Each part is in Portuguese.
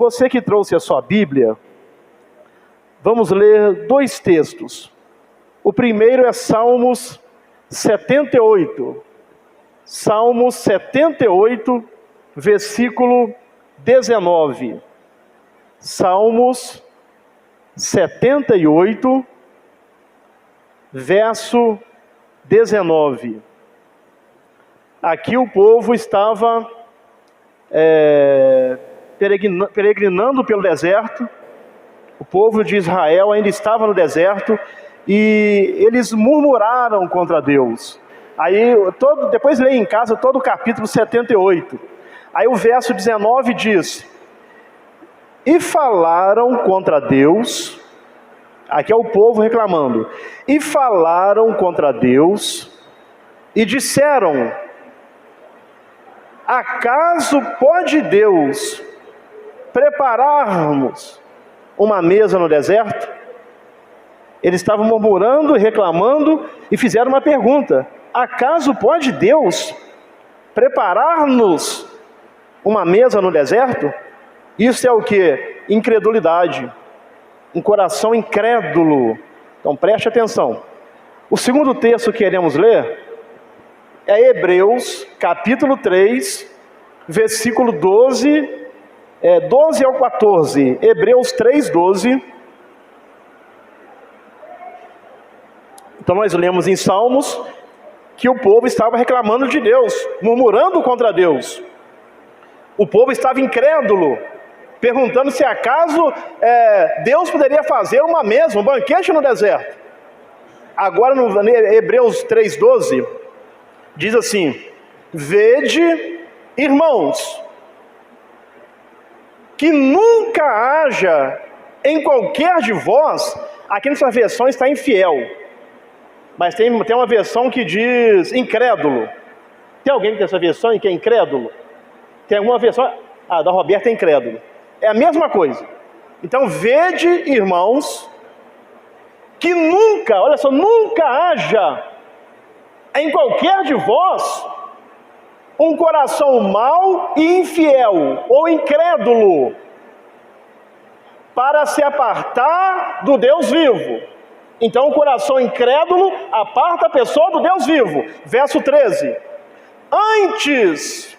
Você que trouxe a sua Bíblia, vamos ler 2 textos. O primeiro é Salmos 78. Salmos 78, versículo 19. Salmos 78, verso 19. Aqui o povo estava peregrinando pelo deserto. O povo de Israel ainda estava no deserto e eles murmuraram contra Deus. Aí, depois leia em casa todo o capítulo 78. Aí o verso 19 diz: e falaram contra Deus. Aqui é o povo reclamando. E falaram contra Deus e disseram: acaso pode Deus prepararmos uma mesa no deserto? Eles estavam murmurando e reclamando e fizeram uma pergunta: acaso pode Deus preparar-nos uma mesa no deserto? Isso é o que? Incredulidade, um coração incrédulo. Então preste atenção. O segundo texto que queremos ler é Hebreus, capítulo 3, versículo 12 ao 14. Hebreus 3, 12. Então nós lemos em Salmos que o povo estava reclamando de Deus, murmurando contra Deus. O povo estava incrédulo, perguntando se acaso Deus poderia fazer uma mesa, um banquete no deserto. Agora no Hebreus 3, 12, diz assim: vede, irmãos, que nunca haja em qualquer de vós, aqui nessa versão está infiel, mas tem uma versão que diz incrédulo. Tem alguém que tem essa versão e que é incrédulo? Tem alguma versão? Da Roberta é incrédulo. É a mesma coisa. Então, vede, irmãos, que nunca, olha só, nunca haja em qualquer de vós um coração mau e infiel ou incrédulo para se apartar do Deus vivo. Então o coração incrédulo aparta a pessoa do Deus vivo. Verso 13: antes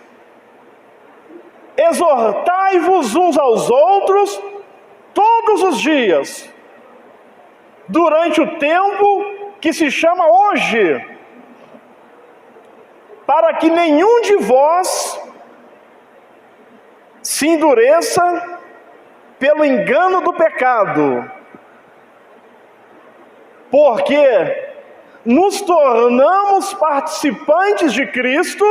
exortai-vos uns aos outros todos os dias, durante o tempo que se chama hoje, para que nenhum de vós se endureça pelo engano do pecado, porque nos tornamos participantes de Cristo.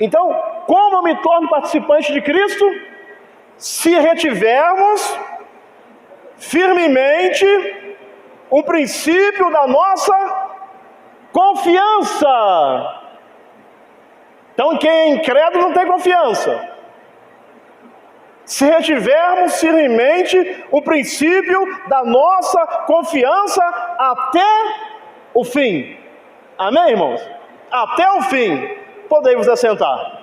Então, como eu me torno participante de Cristo? Se retivermos firmemente o princípio da nossa confiança. Então, quem é incrédulo não tem confiança. Se retivermos firmemente o princípio da nossa confiança até o fim. Amém, irmãos? Até o fim. Podei-vos assentar.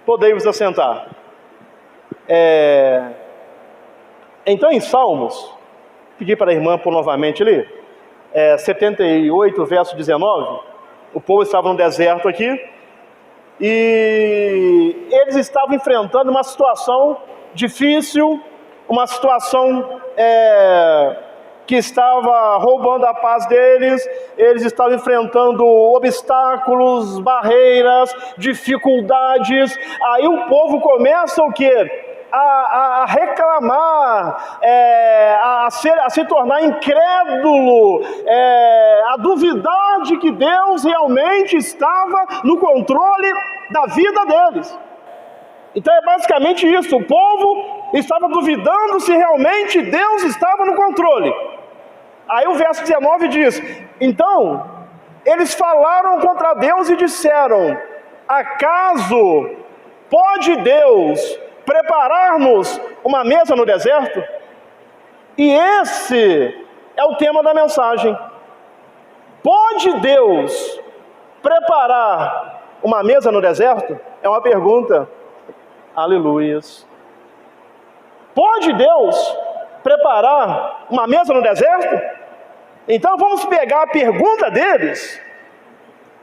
Podei-vos assentar. Então, em Salmos, pedi para a irmã pôr novamente ali, 78, verso 19, o povo estava no deserto aqui, e eles estavam enfrentando uma situação difícil, uma situação que estava roubando a paz deles. Eles estavam enfrentando obstáculos, barreiras, dificuldades. Aí o povo começa o quê? A reclamar, a se tornar incrédulo, a duvidar de que Deus realmente estava no controle da vida deles. Então é basicamente isso. O povo estava duvidando se realmente Deus estava no controle. Aí o verso 19 diz: então eles falaram contra Deus e disseram: acaso pode Deus preparar-nos uma mesa no deserto? E esse é o tema da mensagem. Pode Deus preparar uma mesa no deserto? É uma pergunta. Aleluias. Pode Deus preparar uma mesa no deserto? Então vamos pegar a pergunta deles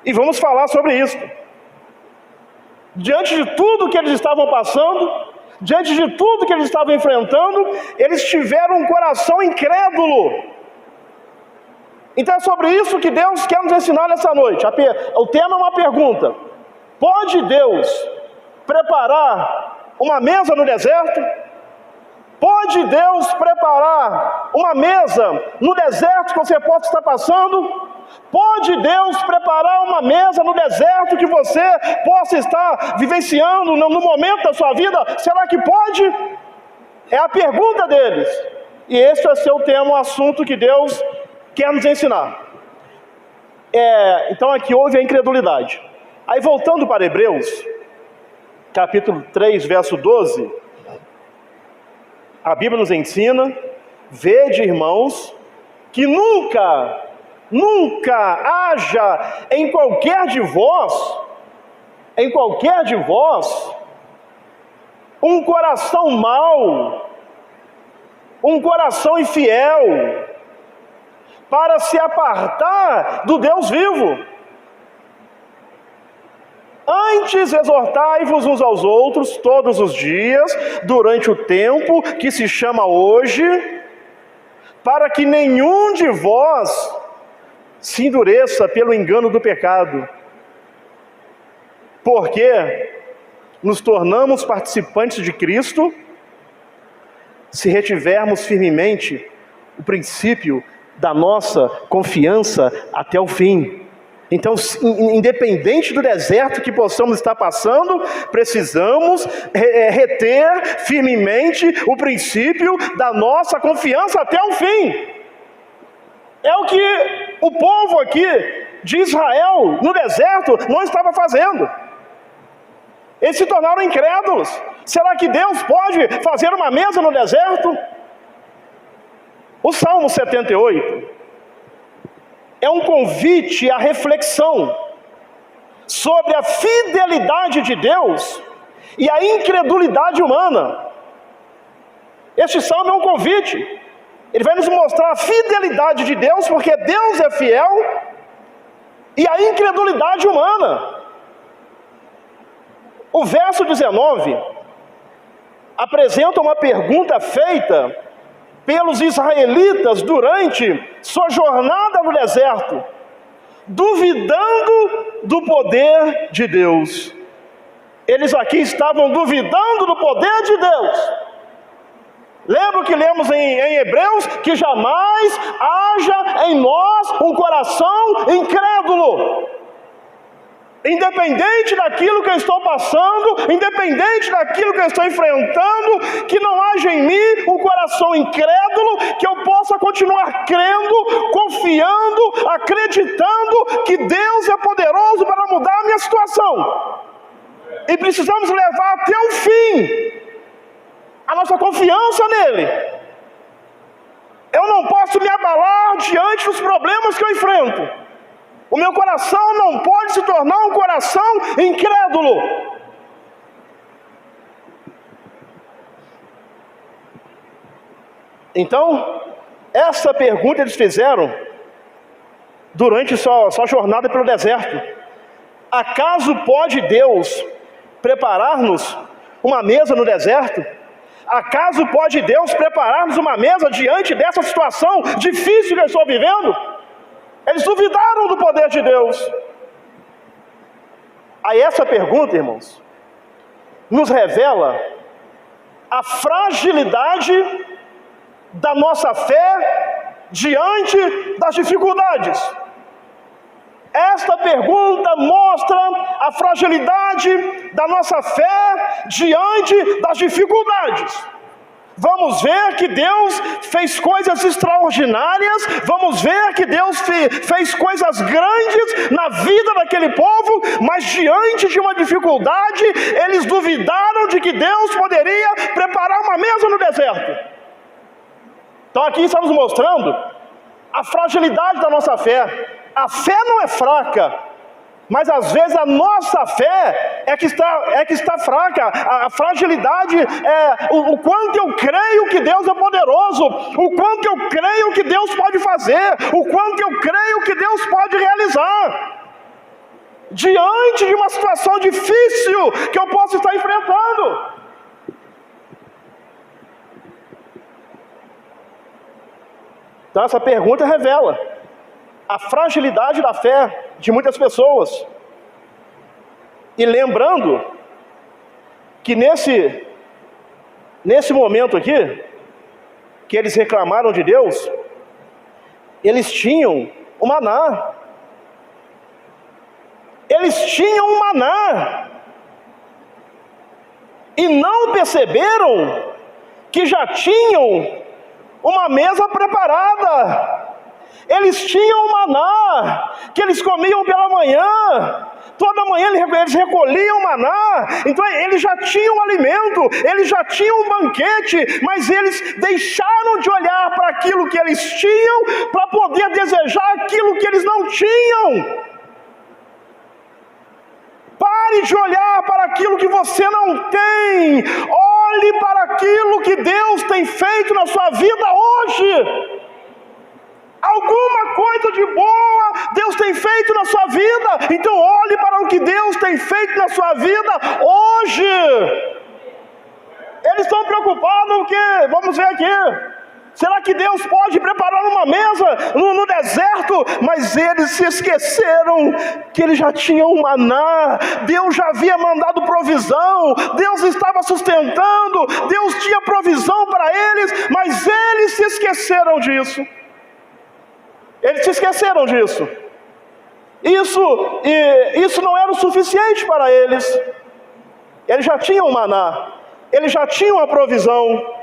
e vamos falar sobre isso. Diante de tudo que eles estavam passando, diante de tudo que eles estavam enfrentando, eles tiveram um coração incrédulo. Então é sobre isso que Deus quer nos ensinar nessa noite. O tema é uma pergunta: pode Deus preparar uma mesa no deserto? Pode Deus preparar uma mesa no deserto que você possa estar passando? Pode Deus preparar uma mesa no deserto que você possa estar vivenciando no momento da sua vida? Será que pode? É a pergunta deles. E esse vai ser o tema, o assunto que Deus quer nos ensinar. Então aqui houve a incredulidade. Aí voltando para Hebreus, capítulo 3, verso 12, a Bíblia nos ensina: vede, irmãos, que nunca haja em qualquer de vós, um coração mau, um coração infiel, para se apartar do Deus vivo. Antes exortai-vos uns aos outros todos os dias, durante o tempo que se chama hoje, para que nenhum de vós se endureça pelo engano do pecado. Porque nos tornamos participantes de Cristo, se retivermos firmemente o princípio da nossa confiança até o fim. Então, independente do deserto que possamos estar passando, precisamos reter firmemente o princípio da nossa confiança até o fim. É o que o povo aqui de Israel, no deserto, não estava fazendo. Eles se tornaram incrédulos. Será que Deus pode fazer uma mesa no deserto? O Salmo 78 é um convite à reflexão sobre a fidelidade de Deus e a incredulidade humana. Este salmo é um convite. Ele vai nos mostrar a fidelidade de Deus, porque Deus é fiel, e a incredulidade humana. O verso 19 apresenta uma pergunta feita pelos israelitas durante sua jornada no deserto, duvidando do poder de Deus. Eles aqui estavam duvidando do poder de Deus. Lembra que lemos em Hebreus? Que jamais haja em nós um coração incrédulo. Independente daquilo que eu estou passando, independente daquilo que eu estou enfrentando, que não haja em mim um coração incrédulo, que eu possa continuar crendo, confiando, acreditando que Deus é poderoso para mudar a minha situação. E precisamos levar até o fim a nossa confiança nele. Eu não posso me abalar diante dos problemas que eu enfrento. O meu coração não pode se tornar um coração incrédulo. Então, essa pergunta eles fizeram durante sua jornada pelo deserto: acaso pode Deus preparar-nos uma mesa no deserto? Acaso pode Deus preparar-nos uma mesa diante dessa situação difícil que eu estou vivendo? Eles duvidaram do poder de Deus. Aí essa pergunta, irmãos, nos revela a fragilidade da nossa fé diante das dificuldades. Esta pergunta mostra a fragilidade da nossa fé diante das dificuldades. Vamos ver que Deus fez coisas extraordinárias, vamos ver que Deus fez coisas grandes na vida daquele povo, mas diante de uma dificuldade, eles duvidaram de que Deus poderia preparar uma mesa no deserto. Então aqui está nos mostrando a fragilidade da nossa fé. A fé não é fraca, Mas às vezes a nossa fé é que está fraca. A fragilidade é o quanto eu creio que Deus é poderoso, o quanto eu creio que Deus pode fazer, o quanto eu creio que Deus pode realizar. Diante de uma situação difícil que eu posso estar enfrentando. Então essa pergunta revela a fragilidade da fé de muitas pessoas. E lembrando que nesse momento aqui, que eles reclamaram de Deus, eles tinham o maná. Eles tinham um maná. E não perceberam que já tinham uma mesa preparada. Eles tinham um maná que eles comiam pela manhã. Toda manhã eles recolhiam maná. Então eles já tinham alimento, eles já tinham um banquete, mas eles deixaram de olhar para aquilo que eles tinham para poder desejar aquilo que eles não tinham. Pare de olhar para aquilo que você não tem. Olhe para aquilo que Deus tem feito na sua vida hoje. Alguma coisa de boa Deus tem feito na sua vida. Então olhe para o que Deus tem feito na sua vida hoje. Eles estão preocupados porque, vamos ver aqui, será que Deus pode preparar uma mesa no deserto? Mas eles se esqueceram que eles já tinham um maná. Deus já havia mandado provisão. Deus estava sustentando. Deus tinha provisão para eles. Mas eles se esqueceram disso. Eles se esqueceram disso. Isso não era o suficiente para eles. Eles já tinham um maná. Eles já tinham a provisão.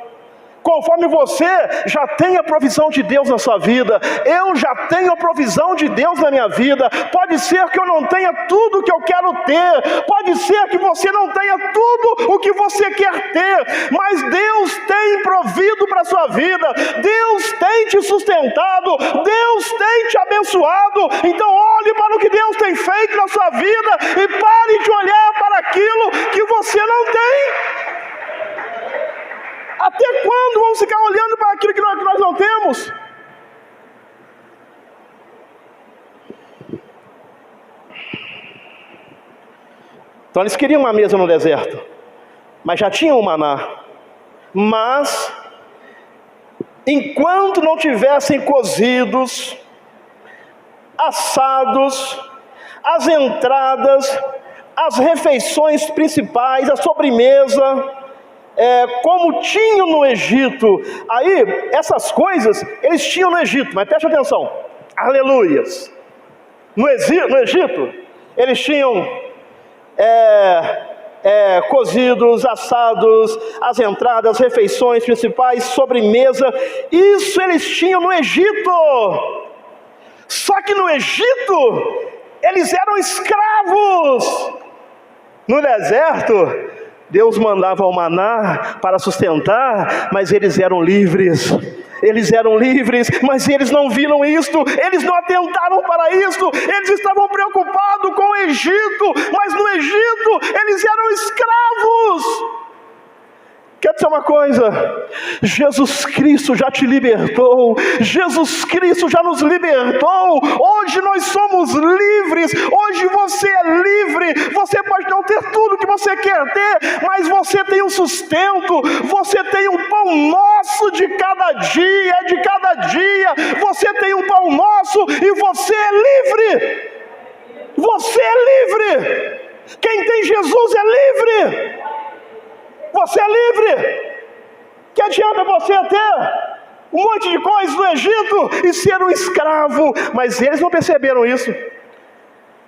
Conforme você já tem a provisão de Deus na sua vida, eu já tenho a provisão de Deus na minha vida. Pode ser que eu não tenha tudo o que eu quero ter, pode ser que você não tenha tudo o que você quer ter, mas Deus tem provido para a sua vida, Deus tem te sustentado, Deus tem te abençoado. Então olhe para o que Deus tem feito na sua vida e pare de olhar para aquilo que você não tem. Até quando vamos ficar olhando para aquilo que nós não temos? Então eles queriam uma mesa no deserto, mas já tinham o maná. Mas, enquanto não tivessem cozidos, assados, as entradas, as refeições principais, a sobremesa, como tinham no Egito. Aí, essas coisas, eles tinham no Egito, mas preste atenção, aleluias. No Egito, eles tinham cozidos, assados, as entradas, refeições principais, sobremesa. Isso eles tinham no Egito. Só que no Egito, eles eram escravos. No deserto, Deus mandava o maná para sustentar, mas eles eram livres. Eles eram livres, mas eles não viram isto, eles não atentaram para isto. Eles estavam preocupados com o Egito, mas no Egito eles eram escravos. Quer dizer uma coisa? Jesus Cristo já te libertou. Jesus Cristo já nos libertou. Hoje nós somos livres. Hoje você é livre. Você pode não ter tudo que você quer ter, mas você tem um sustento. Você tem um pão nosso de cada dia, de cada dia. Você tem um pão nosso e você é livre. Você é livre. Quem tem Jesus é livre. Você é livre. Que adianta você ter um monte de coisas no Egito e ser um escravo? Mas eles não perceberam isso.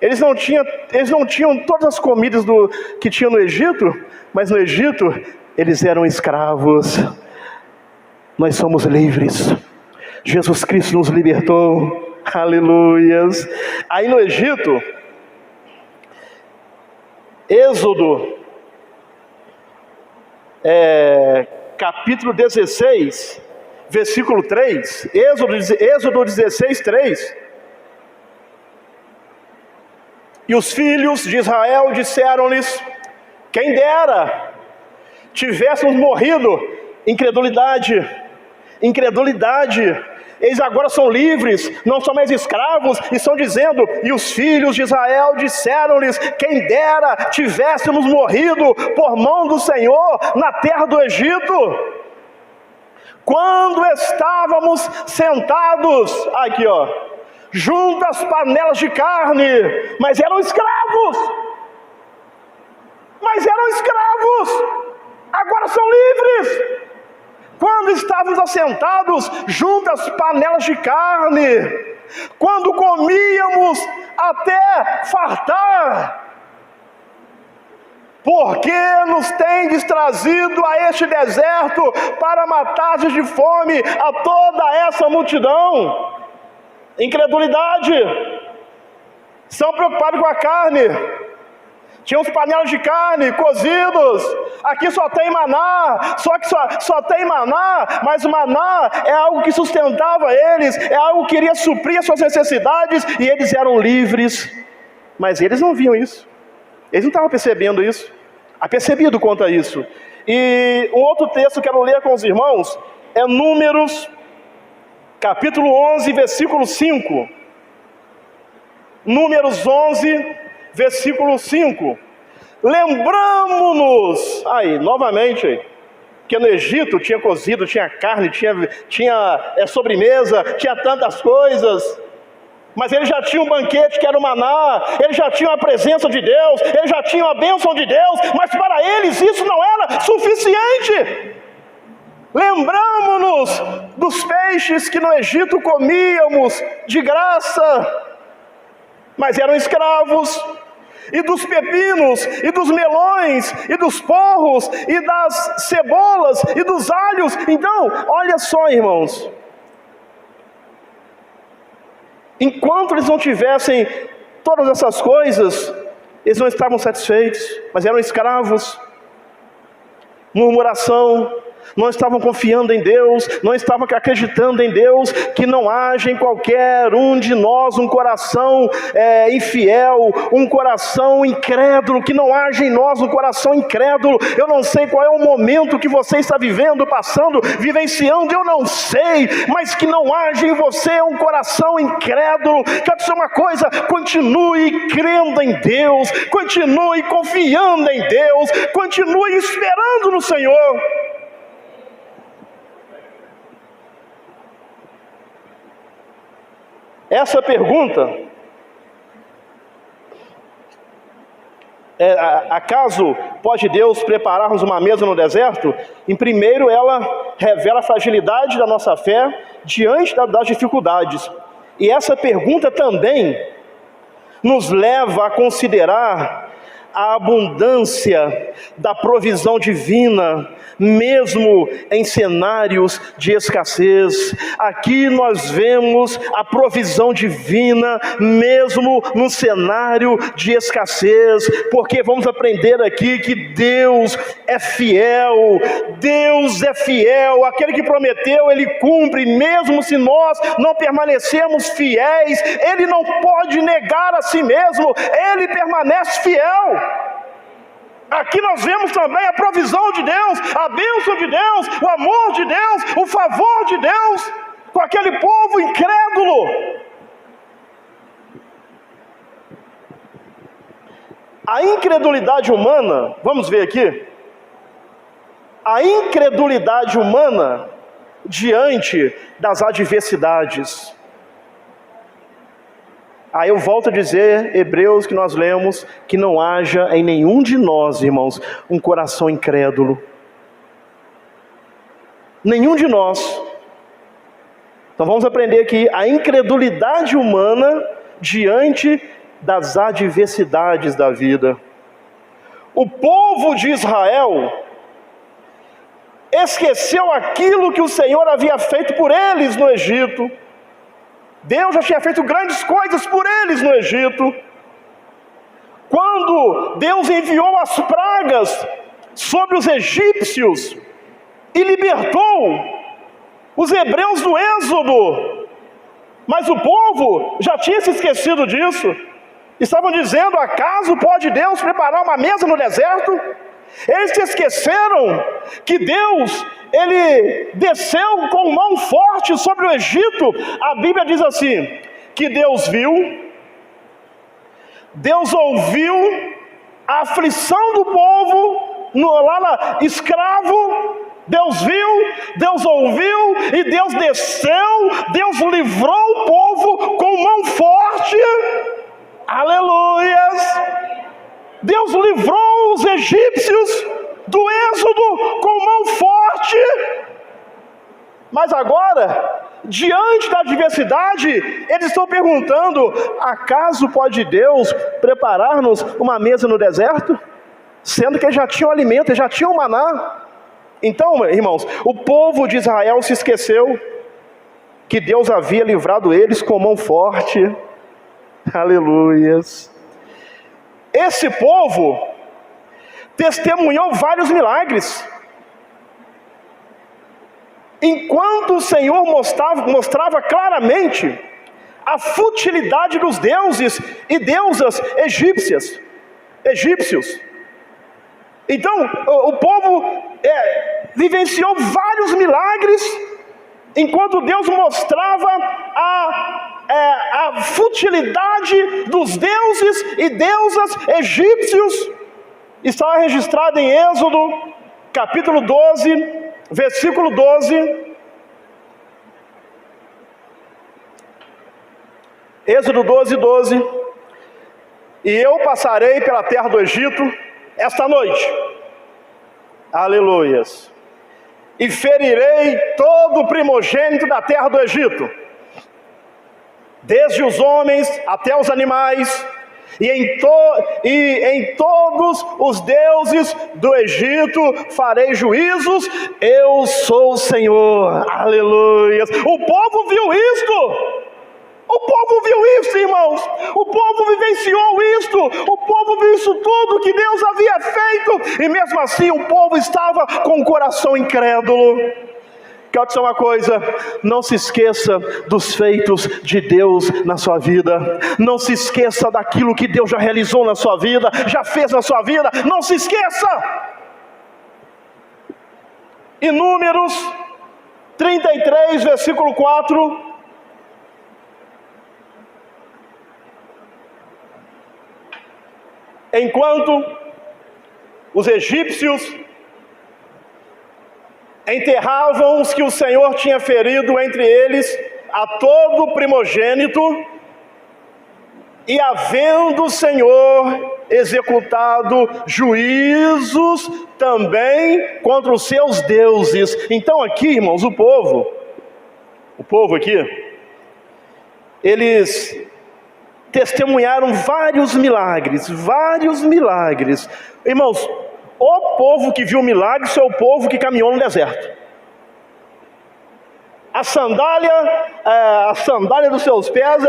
Eles não tinham todas as comidas que tinham no Egito, mas no Egito eles eram escravos. Nós somos livres. Jesus Cristo nos libertou. Aleluias. Aí no Egito, Êxodo capítulo 16, versículo 3, Êxodo 16, 3. E os filhos de Israel disseram-lhes: quem dera tivéssemos morrido. Incredulidade, incredulidade. Eles agora são livres, não são mais escravos, e estão dizendo: e os filhos de Israel disseram-lhes: quem dera tivéssemos morrido por mão do Senhor na terra do Egito, quando estávamos sentados, aqui ó, junto às panelas de carne. Mas eram escravos, agora são livres. Quando estávamos assentados junto às panelas de carne, quando comíamos até fartar, por que nos tendes trazido a este deserto para matar de fome a toda essa multidão? Incredulidade. São preocupados com a carne. Tinha uns panelas de carne cozidos. Aqui só tem maná. Só que só tem maná. Mas o maná é algo que sustentava eles. É algo que iria suprir as suas necessidades. E eles eram livres. Mas eles não viam isso. Eles não estavam percebendo isso. Apercebido quanto a isso. E um outro texto que eu quero ler com os irmãos é Números, capítulo 11, versículo 5. Números 11, versículo 5. Lembramo-nos, aí, novamente, que no Egito tinha cozido, tinha carne, tinha sobremesa, tinha tantas coisas. Mas eles já tinham um banquete que era o maná, eles já tinham a presença de Deus, eles já tinham a bênção de Deus, mas para eles isso não era suficiente. Lembramo-nos dos peixes que no Egito comíamos de graça, mas eram escravos, e dos pepinos, e dos melões, e dos porros, e das cebolas, e dos alhos. Então, olha só, irmãos, enquanto eles não tivessem todas essas coisas, eles não estavam satisfeitos, mas eram escravos. Murmuração, não estavam confiando em Deus, não estavam acreditando em Deus, que não haja em qualquer um de nós um coração infiel, um coração incrédulo, que não haja em nós um coração incrédulo. Eu não sei qual é o momento que você está vivendo, passando, vivenciando, eu não sei, mas que não haja em você um coração incrédulo. Quero dizer uma coisa: continue crendo em Deus, continue confiando em Deus, continue esperando no Senhor. Essa pergunta, acaso pode Deus preparar-nos uma mesa no deserto? Em primeiro, ela revela a fragilidade da nossa fé diante das dificuldades. E essa pergunta também nos leva a considerar a abundância da provisão divina, mesmo em cenários de escassez. Aqui nós vemos a provisão divina, mesmo num cenário de escassez, porque vamos aprender aqui que Deus é fiel. Deus é fiel, aquele que prometeu, Ele cumpre, mesmo se nós não permanecermos fiéis, Ele não pode negar a si mesmo, Ele permanece fiel. Aqui nós vemos também a provisão de Deus, a bênção de Deus, o amor de Deus, o favor de Deus com aquele povo incrédulo. A incredulidade humana, vamos ver aqui, a incredulidade humana diante das adversidades. Aí eu volto a dizer, Hebreus, que nós lemos, que não haja em nenhum de nós, irmãos, um coração incrédulo. Nenhum de nós. Então vamos aprender aqui a incredulidade humana diante das adversidades da vida. O povo de Israel esqueceu aquilo que o Senhor havia feito por eles no Egito. Deus já tinha feito grandes coisas por eles no Egito. Quando Deus enviou as pragas sobre os egípcios e libertou os hebreus do êxodo, mas o povo já tinha se esquecido disso. Estavam dizendo: acaso pode Deus preparar uma mesa no deserto? Eles se esqueceram que Deus, Ele desceu com mão forte sobre o Egito. A Bíblia diz assim, que Deus viu, Deus ouviu a aflição do povo, escravo. Deus viu, Deus ouviu, e Deus desceu, Deus livrou o povo com mão forte. Aleluias! Deus livrou os egípcios do êxodo com mão forte. Mas agora, diante da adversidade, eles estão perguntando: acaso pode Deus preparar-nos uma mesa no deserto? Sendo que eles já tinham alimento, eles já tinham maná. Então, irmãos, o povo de Israel se esqueceu que Deus havia livrado eles com mão forte. Aleluias! Esse povo testemunhou vários milagres. Enquanto o Senhor mostrava claramente a futilidade dos deuses e deusas egípcios. Então, o povo vivenciou vários milagres, enquanto Deus mostrava a futilidade dos deuses e deusas egípcios. Está registrado em Êxodo, capítulo 12, versículo 12. Êxodo 12, 12. E eu passarei pela terra do Egito esta noite. Aleluias. E ferirei todo o primogênito da terra do Egito, desde os homens até os animais, e em todos os deuses do Egito farei juízos. Eu sou o Senhor. Aleluia. O povo viu isto. O povo viu isso, irmãos. O povo vivenciou isto. O povo viu isso tudo que Deus havia feito, e mesmo assim o povo estava com o coração incrédulo. Quero dizer uma coisa: não se esqueça dos feitos de Deus na sua vida. Não se esqueça daquilo que Deus já realizou na sua vida, já fez na sua vida. Não se esqueça. Em Números 33, versículo 4. Enquanto os egípcios enterravam os que o Senhor tinha ferido, entre eles a todo primogênito, e havendo o Senhor executado juízos também contra os seus deuses. Então aqui, irmãos, o povo aqui, eles testemunharam vários milagres. Irmãos, o povo que viu milagres foi o povo que caminhou no deserto. A sandália dos seus pés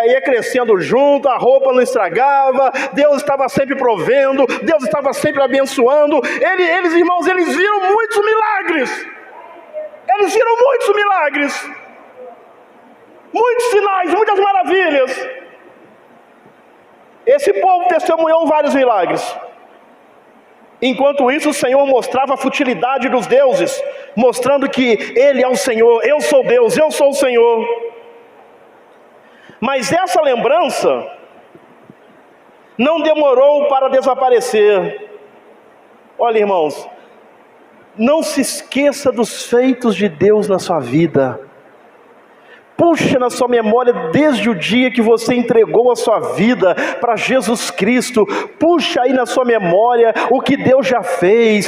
ia crescendo junto, a roupa não estragava, Deus estava sempre provendo, Deus estava sempre abençoando. Eles, irmãos, eles viram muitos milagres. Muitos sinais, muitas maravilhas. Esse povo testemunhou vários milagres. Enquanto isso, o Senhor mostrava a futilidade dos deuses, mostrando que Ele é o Senhor. Eu sou Deus, eu sou o Senhor. Mas essa lembrança não demorou para desaparecer. Olha, irmãos, não se esqueça dos feitos de Deus na sua vida. Puxa na sua memória desde o dia que você entregou a sua vida para Jesus Cristo. Puxa aí na sua memória o que Deus já fez.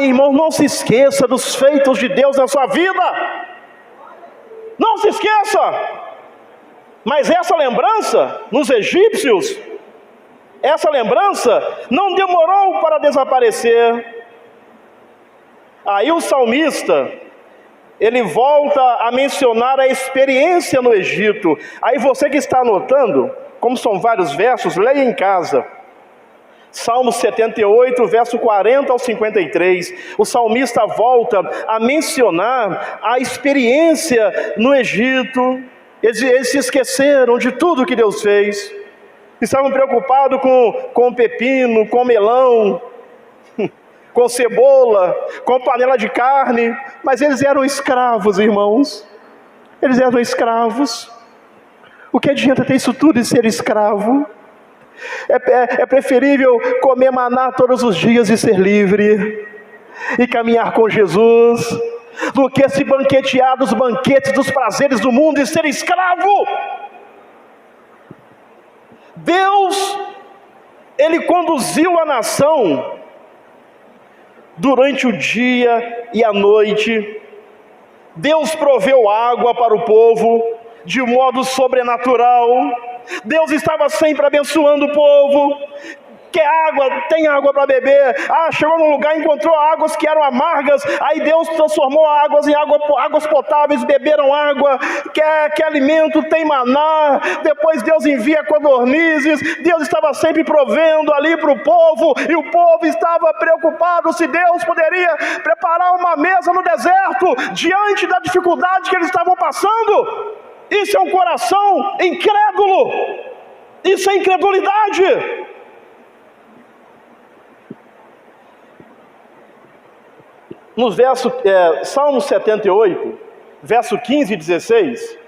Irmão, não se esqueça dos feitos de Deus na sua vida. Não se esqueça. Mas essa lembrança nos egípcios, essa lembrança não demorou para desaparecer. Aí o salmista, ele volta a mencionar a experiência no Egito. Aí você que está anotando, como são vários versos, leia em casa. Salmo 78, verso 40 ao 53. O salmista volta a mencionar a experiência no Egito. Eles se esqueceram de tudo que Deus fez. estavam preocupados com pepino, com melão, com cebola, com panela de carne, mas eles eram escravos, irmãos. Eles eram escravos. O que adianta ter isso tudo e ser escravo? É preferível comer maná todos os dias e ser livre, e caminhar com Jesus, do que se banquetear dos banquetes dos prazeres do mundo e ser escravo. Deus, Ele conduziu a nação durante o dia e a noite. Deus proveu água para o povo de modo sobrenatural. Deus estava sempre abençoando o povo. Quer água? Tem água para beber. Chegou num lugar e encontrou águas que eram amargas. Aí Deus transformou águas em águas potáveis, beberam água. Quer alimento? Tem maná. Depois Deus envia codornizes. Deus estava sempre provendo ali para o povo. E o povo estava preocupado se Deus poderia preparar uma mesa no deserto diante da dificuldade que eles estavam passando. Isso é um coração incrédulo. Isso é incredulidade. No verso, Salmo 78, verso 15 e 16,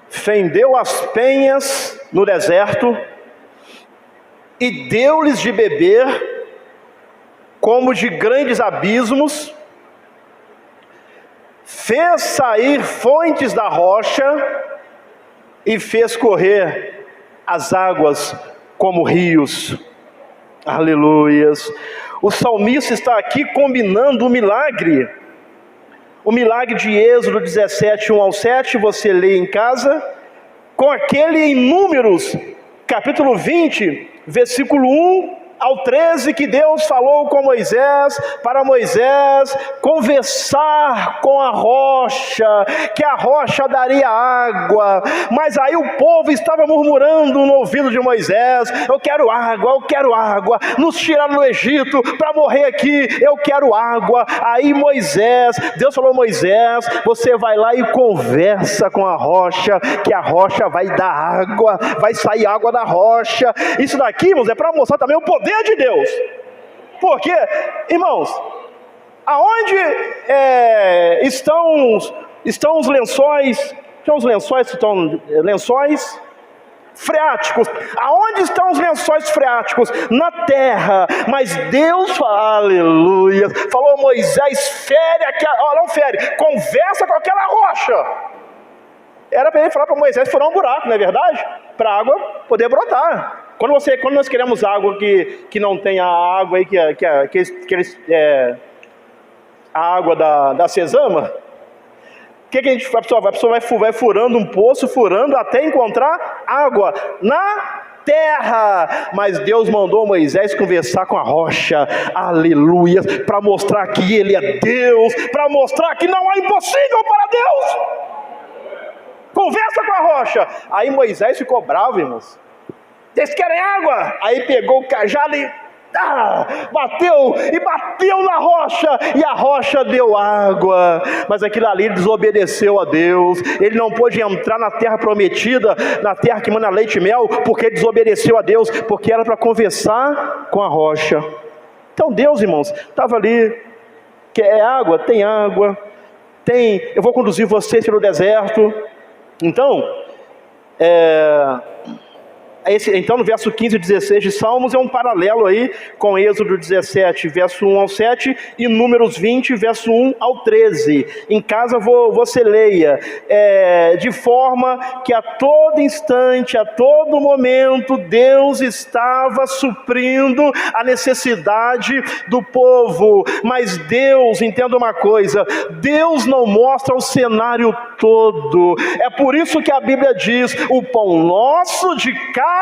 fendeu as penhas no deserto e deu-lhes de beber como de grandes abismos, fez sair fontes da rocha e fez correr as águas como rios. Aleluias. O salmista está aqui combinando o milagre de Êxodo 17, 1 ao 7, você lê em casa, com aquele em Números, capítulo 20, versículo 1 ao 13, que Deus falou com Moisés, para Moisés conversar com a rocha, que a rocha daria água. Mas aí o povo estava murmurando no ouvido de Moisés: eu quero água, nos tiraram do Egito para morrer aqui, eu quero água. Aí Deus falou: Moisés, você vai lá e conversa com a rocha, que a rocha vai dar água, vai sair água da rocha. Isso daqui, irmãos, é para mostrar também o poder de Deus. Porque, irmãos, aonde estão os lençóis? Lençóis freáticos. Aonde estão os lençóis freáticos? Na terra. Mas Deus, aleluia, falou: Moisés, conversa com aquela rocha. Era para ele falar para Moisés furar um buraco, não é verdade? Para a água poder brotar. Quando nós queremos água que não tem a água aí, a água da sesama, o que a gente faz? A pessoa vai furando um poço, até encontrar água na terra. Mas Deus mandou Moisés conversar com a rocha, aleluia, para mostrar que Ele é Deus, para mostrar que não há impossível para Deus. Conversa com a rocha. Aí Moisés ficou bravo, irmãos. Vocês querem água? Aí pegou o cajado e bateu na rocha, e a rocha deu água. Mas aquilo ali desobedeceu a Deus. Ele não pôde entrar na terra prometida, na terra que manda leite e mel, porque desobedeceu a Deus, porque era para conversar com a rocha. Então Deus, irmãos, estava ali: quer água? Tem água. Eu vou conduzir vocês pelo deserto. Então, então no verso 15 e 16 de Salmos é um paralelo aí com Êxodo 17, verso 1 ao 7, e Números 20, verso 1 ao 13. Em casa você leia, de forma que a todo instante, a todo momento, Deus estava suprindo a necessidade do povo. Mas Deus, entenda uma coisa, Deus não mostra o cenário todo. É por isso que a Bíblia diz: o pão nosso de cada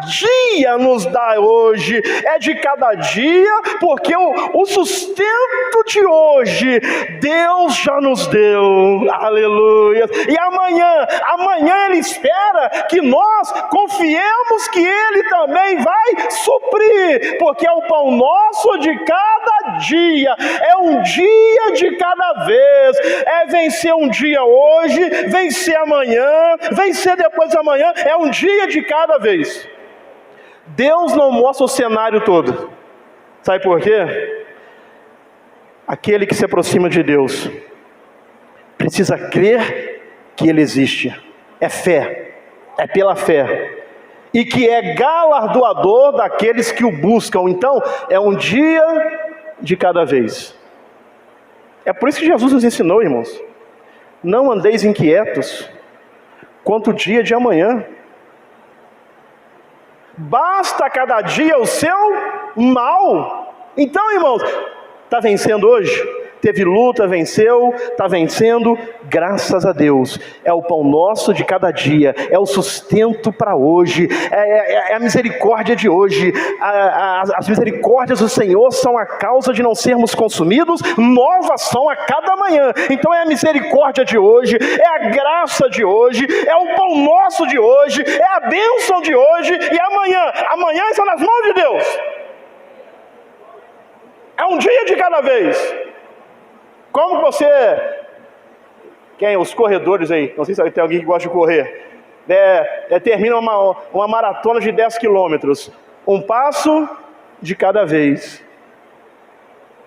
dia nos dá hoje. É de cada dia, porque o sustento de hoje Deus já nos deu. Aleluia. E amanhã Ele espera que nós confiemos que Ele também vai suprir, porque é o pão nosso de cada dia, é um dia de cada vez, é vencer um dia hoje, vencer amanhã, vencer depois de amanhã, é um dia de cada vez. Deus não mostra o cenário todo, sabe por quê? Aquele que se aproxima de Deus precisa crer que Ele existe, é fé, é pela fé, e que é galardoador daqueles que o buscam. Então, é um dia de cada vez. É por isso que Jesus nos ensinou, irmãos: não andeis inquietos quanto o dia de amanhã. Basta cada dia o seu mal. Então, irmãos, está vencendo hoje? Teve luta, venceu, está vencendo, graças a Deus. É o pão nosso de cada dia, é o sustento para hoje, é a misericórdia de hoje. As misericórdias do Senhor são a causa de não sermos consumidos, novas são a cada manhã. Então é a misericórdia de hoje, é a graça de hoje, é o pão nosso de hoje, é a bênção de hoje. E amanhã está nas mãos de Deus. É um dia de cada vez. Como você... Os corredores aí, não sei se tem alguém que gosta de correr, termina uma maratona de 10 quilômetros, um passo de cada vez.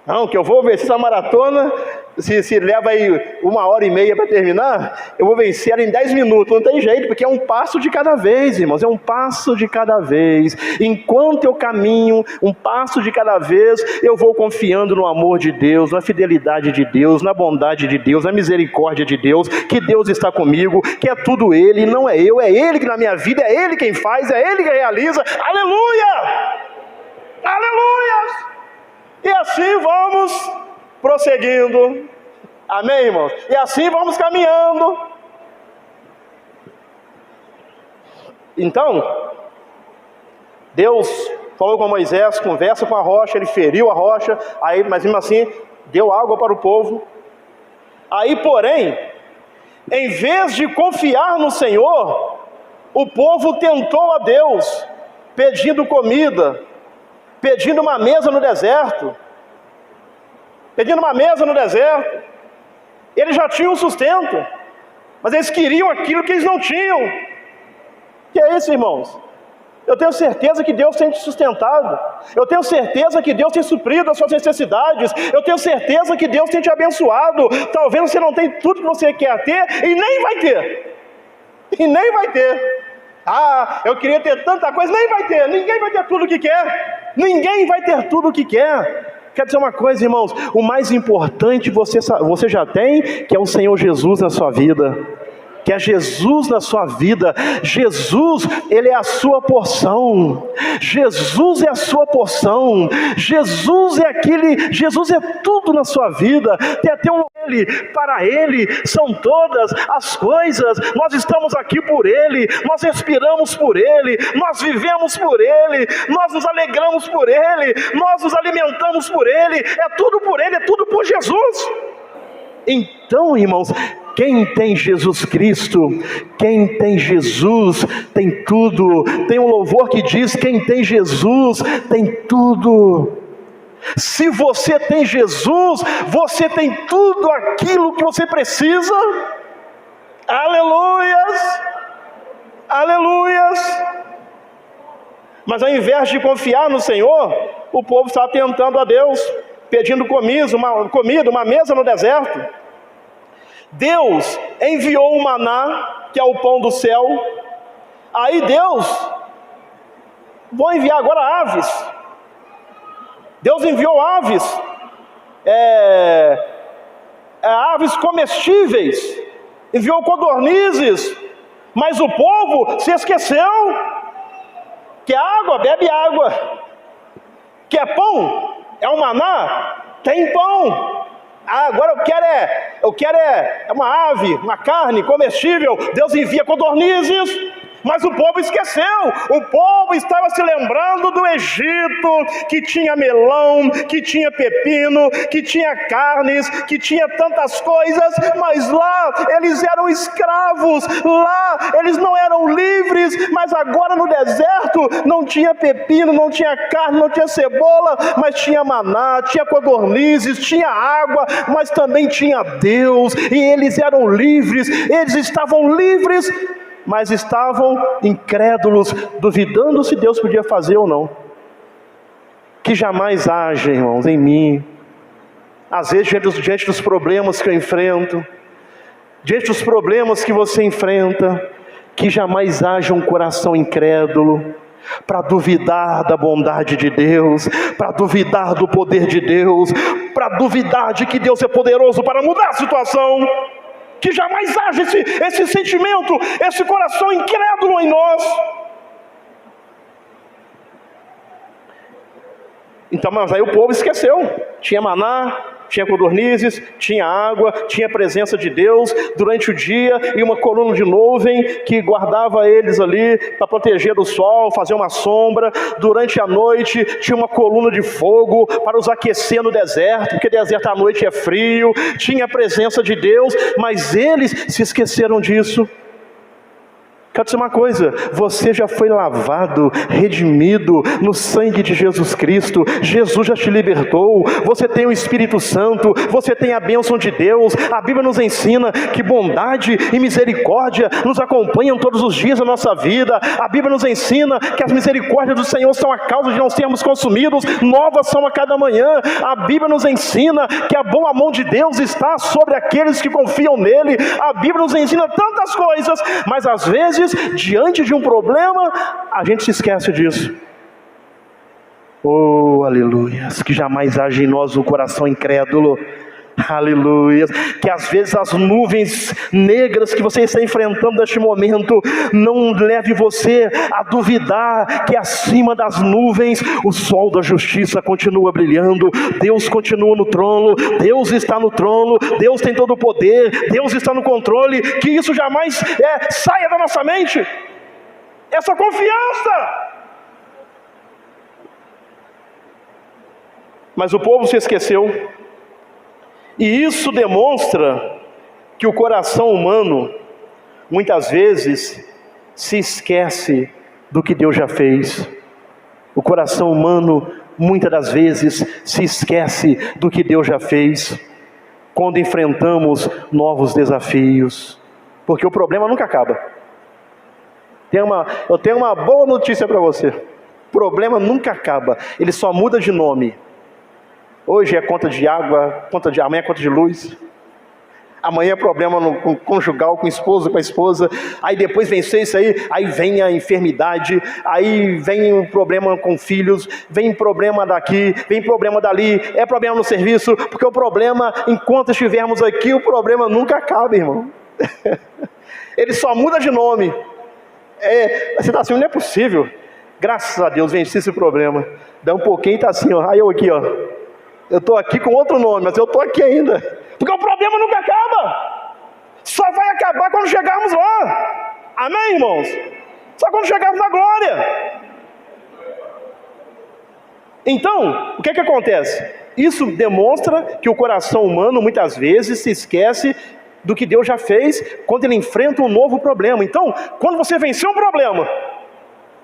Não, que eu vou vencer essa maratona, se leva aí 1h30 para terminar, eu vou vencer ela em 10 minutos, não tem jeito, porque é um passo de cada vez, irmãos, é um passo de cada vez. Enquanto eu caminho, um passo de cada vez, eu vou confiando no amor de Deus, na fidelidade de Deus, na bondade de Deus, na misericórdia de Deus, que Deus está comigo, que é tudo Ele, não é eu, é Ele que na minha vida, é Ele quem faz, é Ele que realiza. Aleluia! Aleluia! E assim vamos prosseguindo, amém, irmãos? E assim vamos caminhando. Então, Deus falou com Moisés, conversa com a rocha, ele feriu a rocha, mas mesmo assim, deu água para o povo. Aí, porém, em vez de confiar no Senhor, o povo tentou a Deus, pedindo comida, pedindo uma mesa no deserto. Eles já tinham sustento, mas eles queriam aquilo que eles não tinham. Que é isso, irmãos? Eu tenho certeza que Deus tem te sustentado. Eu tenho certeza que Deus tem suprido as suas necessidades. Eu tenho certeza que Deus tem te abençoado. Talvez você não tenha tudo que você quer ter e nem vai ter. Eu queria ter tanta coisa, nem vai ter. Ninguém vai ter tudo o que quer. Quer dizer uma coisa, irmãos, o mais importante você já tem, que é o Senhor Jesus na sua vida. Que é Jesus na sua vida. Jesus, Ele é a sua porção. Jesus é a sua porção. Jesus é tudo na sua vida. Tem até para Ele são todas as coisas. Nós estamos aqui por Ele, nós respiramos por Ele, nós vivemos por Ele, nós nos alegramos por Ele, nós nos alimentamos por Ele. É tudo por Ele, é tudo por Jesus. Então, irmãos, quem tem Jesus Cristo, quem tem Jesus, tem tudo. Tem um louvor que diz: quem tem Jesus, tem tudo. Se você tem Jesus, você tem tudo aquilo que você precisa. Aleluias! Aleluias! Mas ao invés de confiar no Senhor, o povo está tentando a Deus, pedindo comida, uma mesa no deserto. Deus enviou o maná, que é o pão do céu. Aí Deus, vou enviar agora aves. Deus enviou aves, aves comestíveis, enviou codornizes, mas o povo se esqueceu. Quer água? Bebe água. Quer pão? É um maná? Tem pão. Agora eu quero uma ave, uma carne comestível. Deus envia codornizes, Mas o povo esqueceu. O povo estava se lembrando do Egito, que tinha melão, que tinha pepino, que tinha carnes, que tinha tantas coisas, mas lá eles eram escravos, lá eles não eram livres. Mas agora no deserto não tinha pepino, não tinha carne, não tinha cebola, mas tinha maná, tinha codornizes, tinha água, mas também tinha Deus, e eles eram livres. Eles estavam livres, mas estavam incrédulos, duvidando se Deus podia fazer ou não. Que jamais haja, irmãos, em mim, às vezes diante dos problemas que eu enfrento, diante dos problemas que você enfrenta, que jamais haja um coração incrédulo, para duvidar da bondade de Deus, para duvidar do poder de Deus, para duvidar de que Deus é poderoso para mudar a situação. Que jamais haja esse sentimento, esse coração incrédulo em nós. Então, mas aí o povo esqueceu. Tinha maná, tinha codornizes, tinha água, tinha a presença de Deus durante o dia, e uma coluna de nuvem que guardava eles ali para proteger do sol, fazer uma sombra. Durante a noite tinha uma coluna de fogo para os aquecer no deserto, porque deserto à noite é frio. Tinha a presença de Deus, mas eles se esqueceram disso. Quero dizer uma coisa: você já foi lavado, redimido no sangue de Jesus Cristo. Jesus já te libertou. Você tem o Espírito Santo, você tem a bênção de Deus. A Bíblia nos ensina que bondade e misericórdia nos acompanham todos os dias da nossa vida. A Bíblia nos ensina que as misericórdias do Senhor são a causa de não sermos consumidos, novas são a cada manhã. A Bíblia nos ensina que a boa mão de Deus está sobre aqueles que confiam nele. A Bíblia nos ensina tantas coisas, mas às vezes, diante de um problema, a gente se esquece disso. Oh, aleluias, que jamais haja em nós um coração incrédulo. Aleluia. Que às vezes as nuvens negras que você está enfrentando neste momento não leve você a duvidar que acima das nuvens o sol da justiça continua brilhando. Deus continua no trono, Deus está no trono, Deus tem todo o poder, Deus está no controle. Que isso jamais saia da nossa mente, essa confiança. Mas o povo se esqueceu. E isso demonstra que o coração humano, muitas vezes, se esquece do que Deus já fez. O coração humano, muitas das vezes, se esquece do que Deus já fez, quando enfrentamos novos desafios. Porque o problema nunca acaba. Eu tenho uma boa notícia para você. O problema nunca acaba, ele só muda de nome. Hoje é conta de água, amanhã é conta de luz. Amanhã é problema no conjugal, com o esposo, com a esposa. Aí depois vencer isso aí vem a enfermidade. Aí vem o problema com filhos. Vem problema daqui, vem problema dali. É problema no serviço, porque o problema, enquanto estivermos aqui, o problema nunca acaba, irmão. Ele só muda de nome. Você está assim, não é possível. Graças a Deus venci esse problema. Dá um pouquinho e está assim, ó. Aí eu aqui, ó. Eu estou aqui com outro nome, mas eu estou aqui ainda. Porque o problema nunca acaba. Só vai acabar quando chegarmos lá. Amém, irmãos? Só quando chegarmos na glória. Então, o que acontece? Isso demonstra que o coração humano muitas vezes se esquece do que Deus já fez quando ele enfrenta um novo problema. Então, quando você venceu um problema,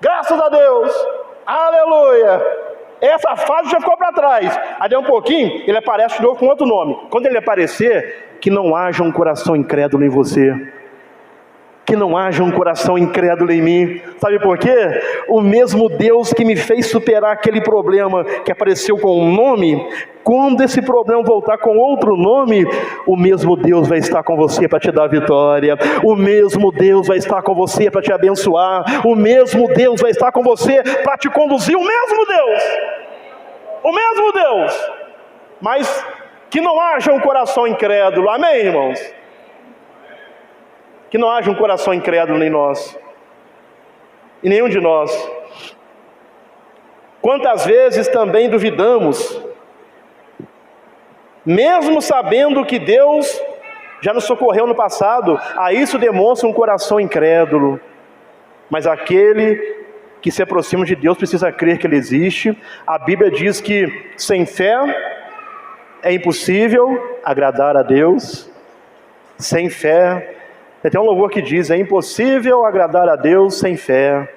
graças a Deus, aleluia, essa fase já ficou para trás. Aí deu um pouquinho, ele aparece de novo com outro nome. Quando ele aparecer, que não haja um coração incrédulo em você. Que não haja um coração incrédulo em mim. Sabe por quê? O mesmo Deus que me fez superar aquele problema que apareceu com um nome, quando esse problema voltar com outro nome, o mesmo Deus vai estar com você para te dar vitória. O mesmo Deus vai estar com você para te abençoar. O mesmo Deus vai estar com você para te conduzir. O mesmo Deus. O mesmo Deus. Mas que não haja um coração incrédulo. Amém, irmãos? Que não haja um coração incrédulo em nós. Em nenhum de nós. Quantas vezes também duvidamos, mesmo sabendo que Deus já nos socorreu no passado. A isso demonstra um coração incrédulo. Mas aquele que se aproxima de Deus precisa crer que Ele existe. A Bíblia diz que sem fé é impossível agradar a Deus. Sem fé, tem um louvor que diz, é impossível agradar a Deus sem fé.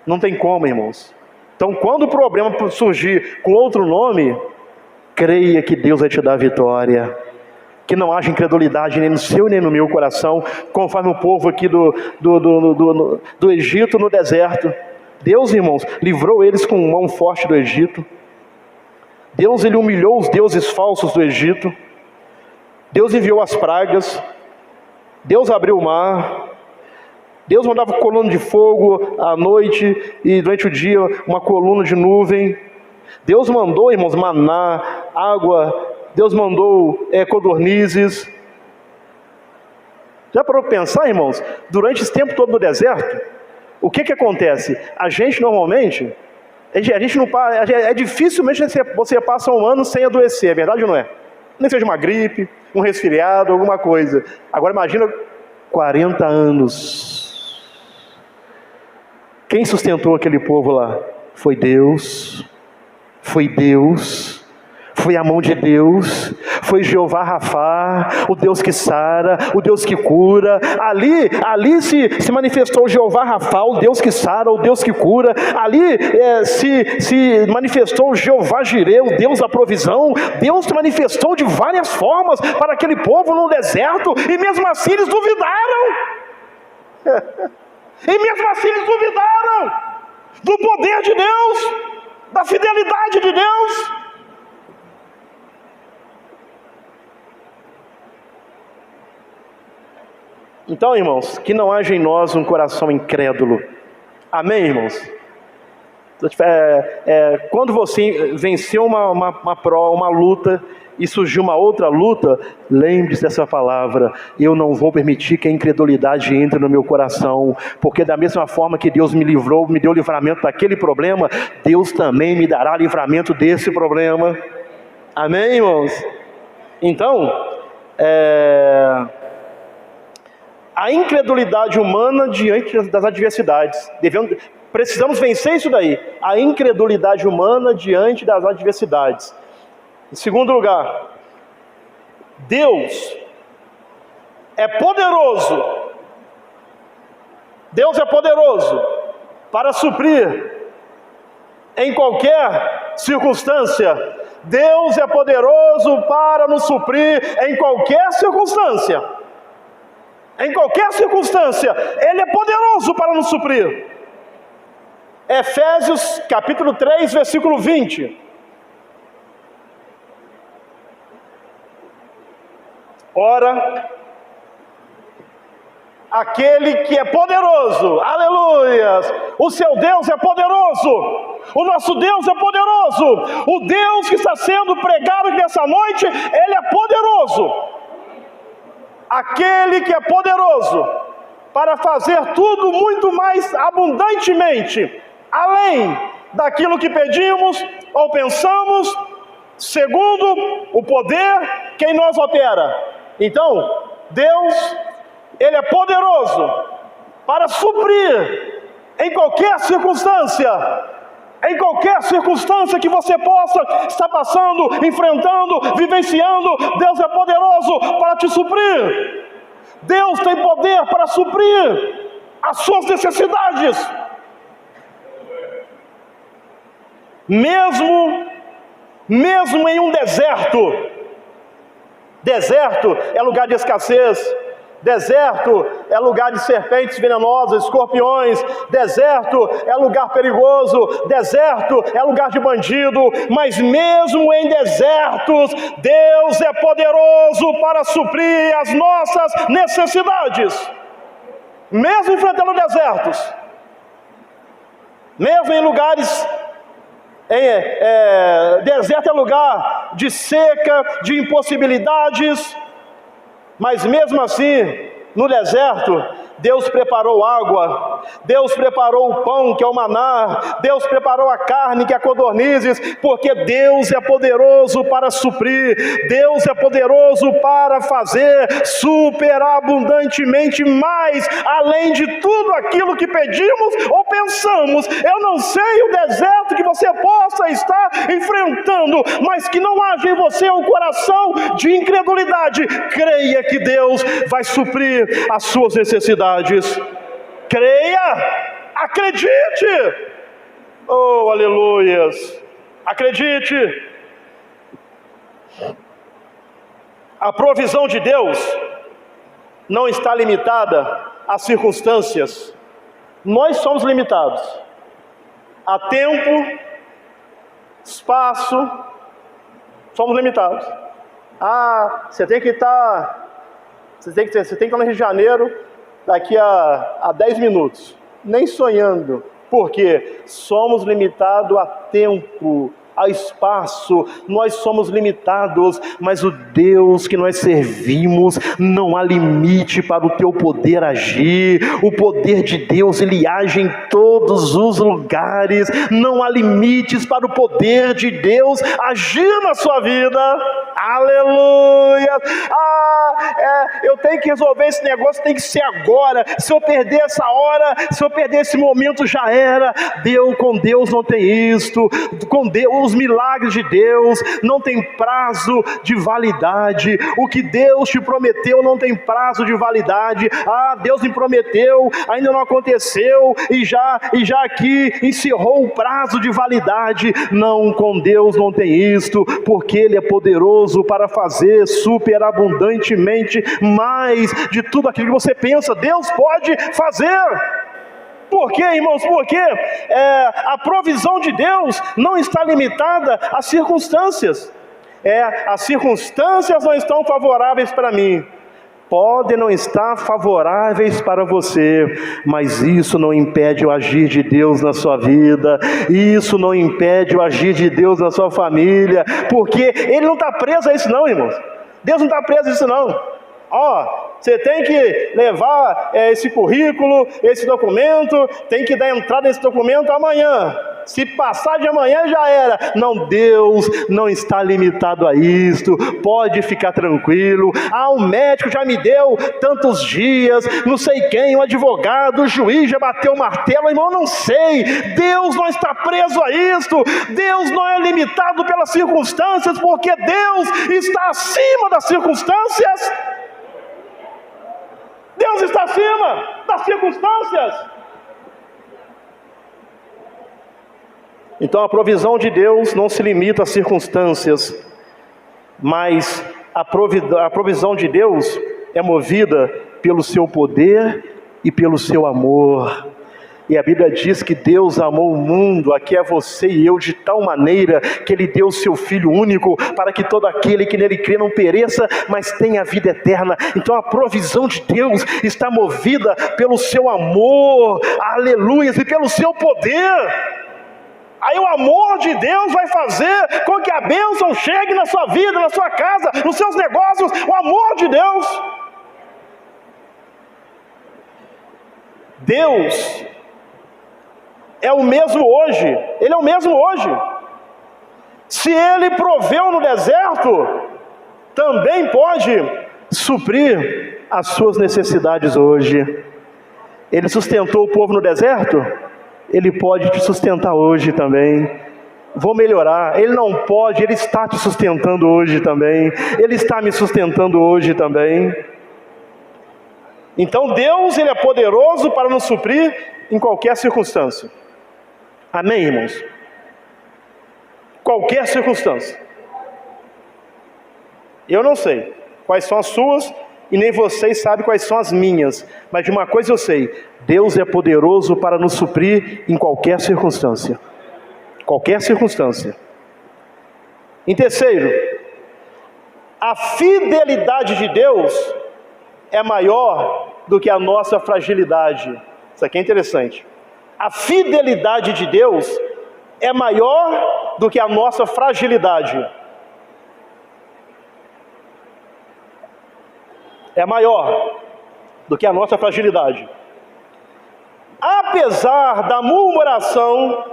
Não tem como, irmãos. Então, quando o problema surgir com outro nome, creia que Deus vai te dar a vitória. Que não haja incredulidade nem no seu nem no meu coração, conforme o povo aqui do Egito no deserto. Deus, irmãos, livrou eles com mão forte do Egito. Deus, Ele humilhou os deuses falsos do Egito. Deus enviou as pragas. Deus abriu o mar. Deus mandava coluna de fogo à noite e durante o dia uma coluna de nuvem. Deus mandou, irmãos, maná, água. Deus mandou codornizes. Já parou para pensar, irmãos? Durante esse tempo todo no deserto, o que acontece? A gente normalmente, dificilmente você passa um ano sem adoecer, é verdade ou não é? Nem seja uma gripe, um resfriado, alguma coisa. Agora imagina 40 anos. Quem sustentou aquele povo lá? Foi Deus. Foi Deus. Foi a mão de Deus, foi Jeová Rafá, o Deus que sara, o Deus que cura. Ali se manifestou Jeová Rafá, o Deus que sara, o Deus que cura. Ali se manifestou Jeová Jireh, o Deus da provisão. Deus se manifestou de várias formas para aquele povo no deserto, e mesmo assim eles duvidaram. E mesmo assim eles duvidaram do poder de Deus, da fidelidade de Deus. Então, irmãos, que não haja em nós um coração incrédulo. Amém, irmãos? Quando você venceu uma luta e surgiu uma outra luta, lembre-se dessa palavra: eu não vou permitir que a incredulidade entre no meu coração, porque da mesma forma que Deus me livrou, me deu livramento daquele problema, Deus também me dará livramento desse problema. Amém, irmãos? Então, a incredulidade humana diante das adversidades. Precisamos vencer isso daí. A incredulidade humana diante das adversidades. Em segundo lugar, Deus é poderoso. Deus é poderoso para suprir em qualquer circunstância. Deus é poderoso para nos suprir em qualquer circunstância. Em qualquer circunstância, Ele é poderoso para nos suprir. Efésios capítulo 3, versículo 20. Ora, aquele que é poderoso, aleluias, o seu Deus é poderoso, o nosso Deus é poderoso, o Deus que está sendo pregado nessa noite, Ele é poderoso. Aquele que é poderoso para fazer tudo muito mais abundantemente, além daquilo que pedimos ou pensamos, segundo o poder que em nós opera. Então, Deus, Ele é poderoso para suprir em qualquer circunstância. Em qualquer circunstância que você possa estar passando, enfrentando, vivenciando, Deus é poderoso para te suprir. Deus tem poder para suprir as suas necessidades. Mesmo em um deserto. Deserto é lugar de escassez. Deserto é lugar de serpentes venenosas, escorpiões. Deserto é lugar perigoso. Deserto é lugar de bandido. Mas mesmo em desertos, Deus é poderoso para suprir as nossas necessidades. Mesmo enfrentando desertos, mesmo em lugares... deserto é lugar de seca, de impossibilidades. Mas mesmo assim, no deserto, Deus preparou água, Deus preparou o pão, que é o maná, Deus preparou a carne, que é a codornizes, porque Deus é poderoso para suprir, Deus é poderoso para fazer superabundantemente mais, além de tudo aquilo que pedimos ou pensamos. Eu não sei o deserto que você possa estar enfrentando, mas que não haja em você um coração de incredulidade. Creia que Deus vai suprir as suas necessidades. Creia, acredite. Oh, aleluias. Acredite. A provisão de Deus não está limitada às circunstâncias. Nós somos limitados a tempo, espaço. Somos limitados. Você tem que estar no Rio de Janeiro daqui a 10 minutos. Nem sonhando. Porque somos limitados a tempo, a espaço. Nós somos limitados, mas o Deus que nós servimos, não há limite para o teu poder agir. O poder de Deus, ele age em todos os lugares. Não há limites para o poder de Deus agir na sua vida. Aleluia. Eu tenho que resolver esse negócio, tem que ser agora. Se eu perder essa hora, se eu perder esse momento, já era. Com Deus não tem isto. Com Deus, os milagres de Deus não tem prazo de validade. O que Deus te prometeu não tem prazo de validade. Deus me prometeu, ainda não aconteceu, e já aqui encerrou o prazo de validade. Não, com Deus não tem isto, porque Ele é poderoso para fazer superabundantemente mais de tudo aquilo que você pensa. Deus pode fazer. Por quê, irmãos? Porque a provisão de Deus não está limitada às circunstâncias. As circunstâncias não estão favoráveis para mim. Podem não estar favoráveis para você, mas isso não impede o agir de Deus na sua vida. Isso não impede o agir de Deus na sua família. Porque Ele não está preso a isso não, irmãos. Deus não está preso a isso não. Você tem que levar esse currículo, esse documento, tem que dar entrada nesse documento amanhã. Se passar de amanhã, já era. Não, Deus não está limitado a isto. Pode ficar tranquilo. O médico já me deu tantos dias, não sei quem, o advogado, o juiz já bateu o martelo. Irmão, não sei. Deus não está preso a isto. Deus não é limitado pelas circunstâncias, porque Deus está acima das circunstâncias. Deus está acima das circunstâncias. Então a provisão de Deus não se limita às circunstâncias, mas a provisão de Deus é movida pelo seu poder e pelo seu amor. E a Bíblia diz que Deus amou o mundo, aqui é você e eu, de tal maneira que Ele deu o seu Filho único, para que todo aquele que nele crê não pereça, mas tenha a vida eterna. Então a provisão de Deus está movida pelo seu amor, aleluia, e pelo seu poder. Aí o amor de Deus vai fazer com que a bênção chegue na sua vida, na sua casa, nos seus negócios. O amor de Deus. Deus é o mesmo hoje. Ele é o mesmo hoje. Se Ele proveu no deserto, também pode suprir as suas necessidades hoje. Ele sustentou o povo no deserto, Ele pode te sustentar hoje também. Vou melhorar. Ele não pode, Ele está te sustentando hoje também. Ele está me sustentando hoje também. Então Deus, Ele é poderoso para nos suprir em qualquer circunstância. Amém, irmãos? Qualquer circunstância. Eu não sei quais são as suas, e nem vocês sabem quais são as minhas. Mas de uma coisa eu sei: Deus é poderoso para nos suprir em qualquer circunstância. Qualquer circunstância. Em terceiro, a fidelidade de Deus é maior do que a nossa fragilidade. Isso aqui é interessante. A fidelidade de Deus é maior do que a nossa fragilidade. É maior. do que a nossa fragilidade. Apesar da murmuração,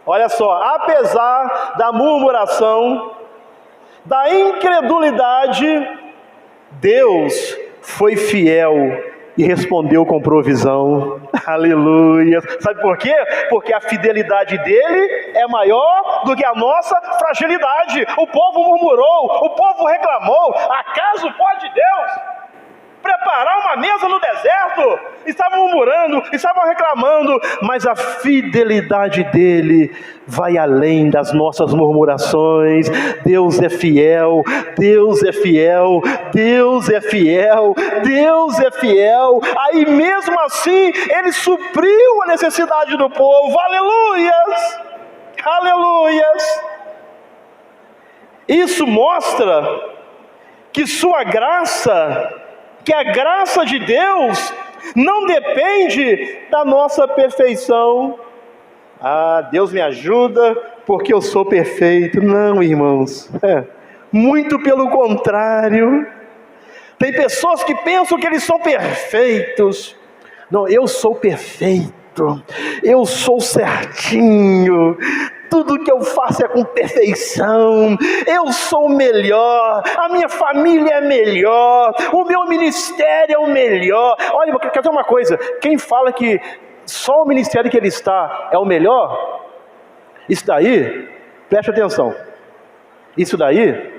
olha só, apesar da murmuração, da incredulidade, Deus foi fiel e respondeu com provisão. Aleluia. Sabe por quê? Porque a fidelidade dele é maior do que a nossa fragilidade. O povo murmurou, o povo reclamou. Acaso pode Deus preparar uma mesa no deserto? Estavam murmurando, estavam reclamando, mas a fidelidade dele vai além das nossas murmurações. Deus é fiel, Deus é fiel, Deus é fiel, Deus é fiel. Aí mesmo assim, ele supriu a necessidade do povo. Aleluias, aleluias. Isso mostra que sua graça, que a graça de Deus não depende da nossa perfeição. Ah, Deus me ajuda porque eu sou perfeito. Não, irmãos, muito pelo contrário. Tem pessoas que pensam que eles são perfeitos. Não, eu sou perfeito, eu sou certinho, tudo que eu faço é com perfeição, eu sou o melhor, a minha família é melhor, o meu ministério é o melhor. Olha, eu quero dizer uma coisa, quem fala que só o ministério que ele está é o melhor, isso daí, preste atenção, isso daí,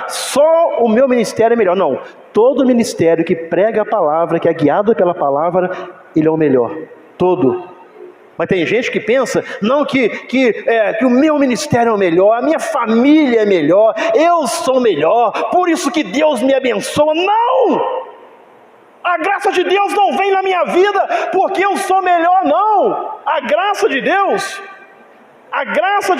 só o meu ministério é melhor. Não, todo ministério que prega a palavra, que é guiado pela palavra, ele é o melhor, todo. Mas tem gente que pensa, não, que o meu ministério é o melhor, a minha família é melhor, eu sou melhor, por isso que Deus me abençoa. Não! A graça de Deus não vem na minha vida porque eu sou melhor, não. A graça de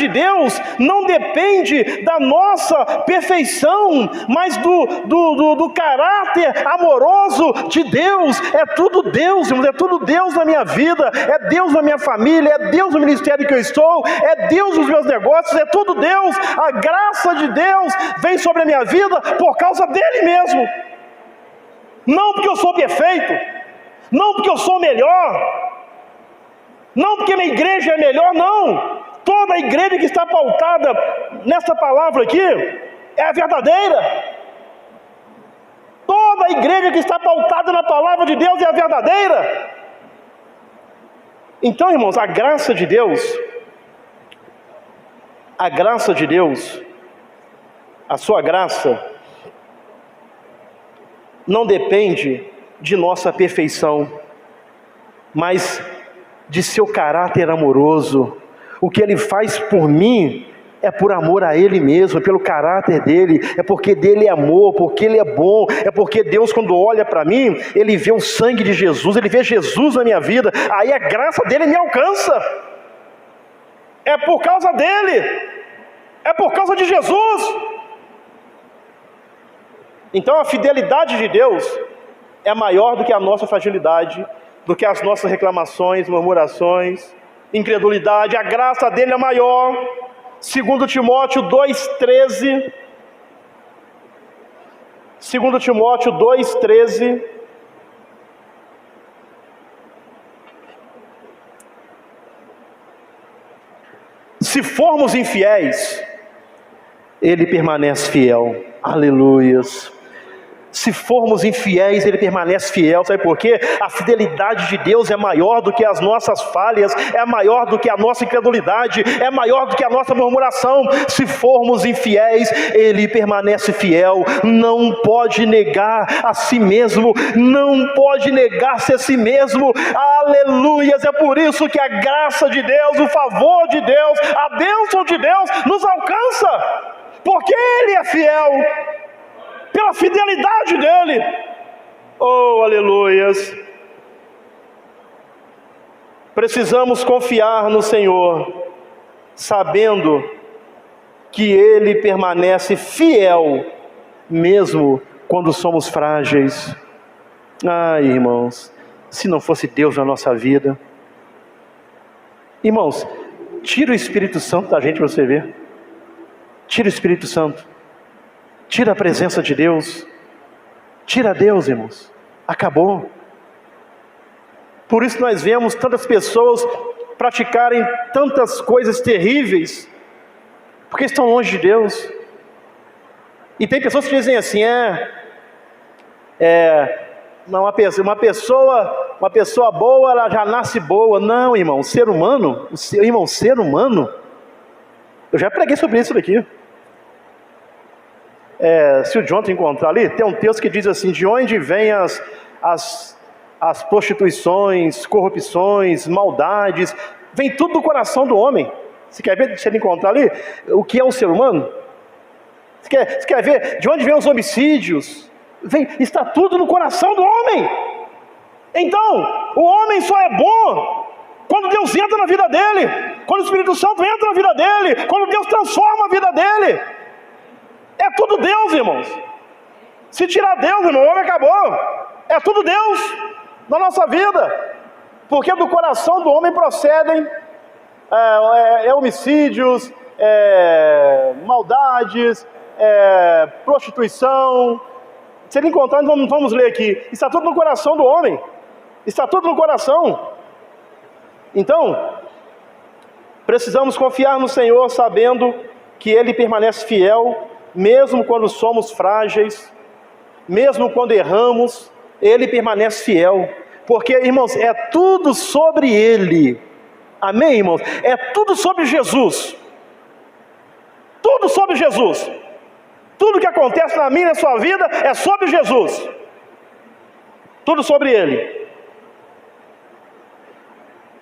Deus não depende da nossa perfeição, mas do caráter amoroso de Deus. É tudo Deus, irmãos, é tudo Deus na minha vida, é Deus na minha família, é Deus no ministério que eu estou, é Deus nos meus negócios, é tudo Deus. A graça de Deus vem sobre a minha vida por causa dele mesmo, não porque eu sou perfeito, não porque eu sou melhor, não porque minha igreja é melhor, não. Toda a igreja que está pautada nessa palavra aqui é a verdadeira. Toda a igreja que está pautada na palavra de Deus é a verdadeira. Então, irmãos, a graça de Deus, a sua graça, não depende de nossa perfeição, mas de seu caráter amoroso. O que ele faz por mim é por amor a ele mesmo, pelo caráter dele, é porque dele é amor, porque ele é bom, é porque Deus, quando olha para mim, ele vê o sangue de Jesus, ele vê Jesus na minha vida, aí a graça dele me alcança. É por causa dele, é por causa de Jesus. Então a fidelidade de Deus é maior do que a nossa fragilidade, do que as nossas reclamações, murmurações, incredulidade. A graça dele é maior. 2 Timóteo 2,13. 2 Timóteo 2,13. Se formos infiéis, ele permanece fiel. Aleluias. Se formos infiéis, ele permanece fiel. Sabe por quê? A fidelidade de Deus é maior do que as nossas falhas, é maior do que a nossa incredulidade, é maior do que a nossa murmuração. Se formos infiéis, ele permanece fiel. Não pode negar a si mesmo, não pode negar-se a si mesmo. Aleluias. É por isso que a graça de Deus, o favor de Deus, a bênção de Deus nos alcança, porque ele é fiel, pela fidelidade dele. Oh, aleluias. Precisamos confiar no Senhor, sabendo que ele permanece fiel, mesmo quando somos frágeis. Ai, irmãos, se não fosse Deus na nossa vida. Irmãos, tira o Espírito Santo da gente para você ver. Tira o Espírito Santo. Tira a presença de Deus. Tira Deus, irmãos. Acabou. Por isso nós vemos tantas pessoas praticarem tantas coisas terríveis, porque estão longe de Deus. E tem pessoas que dizem assim, uma pessoa boa, ela já nasce boa. Não, irmão, ser humano, eu já preguei sobre isso daqui. Se o Jonathan encontrar ali, tem um texto que diz assim, de onde vêm as prostituições, corrupções, maldades, vem tudo do coração do homem. Você quer ver, se ele encontrar ali, o que é o ser humano? Você quer ver de onde vêm os homicídios? Está tudo no coração do homem. Então, o homem só é bom quando Deus entra na vida dele, quando o Espírito Santo entra na vida dele, quando Deus transforma a vida dele. É tudo Deus, irmãos. Se tirar Deus, irmão, o homem acabou. É tudo Deus na nossa vida, porque do coração do homem procedem homicídios, maldades, prostituição. Se ele encontrar, vamos ler aqui. Está tudo no coração do homem. Está tudo no coração. Então, precisamos confiar no Senhor, sabendo que Ele permanece fiel, mesmo quando somos frágeis, mesmo quando erramos, Ele permanece fiel. Porque, irmãos, é tudo sobre Ele. Amém, irmãos? É tudo sobre Jesus. Tudo sobre Jesus. Tudo que acontece na minha e na sua vida é sobre Jesus. Tudo sobre Ele.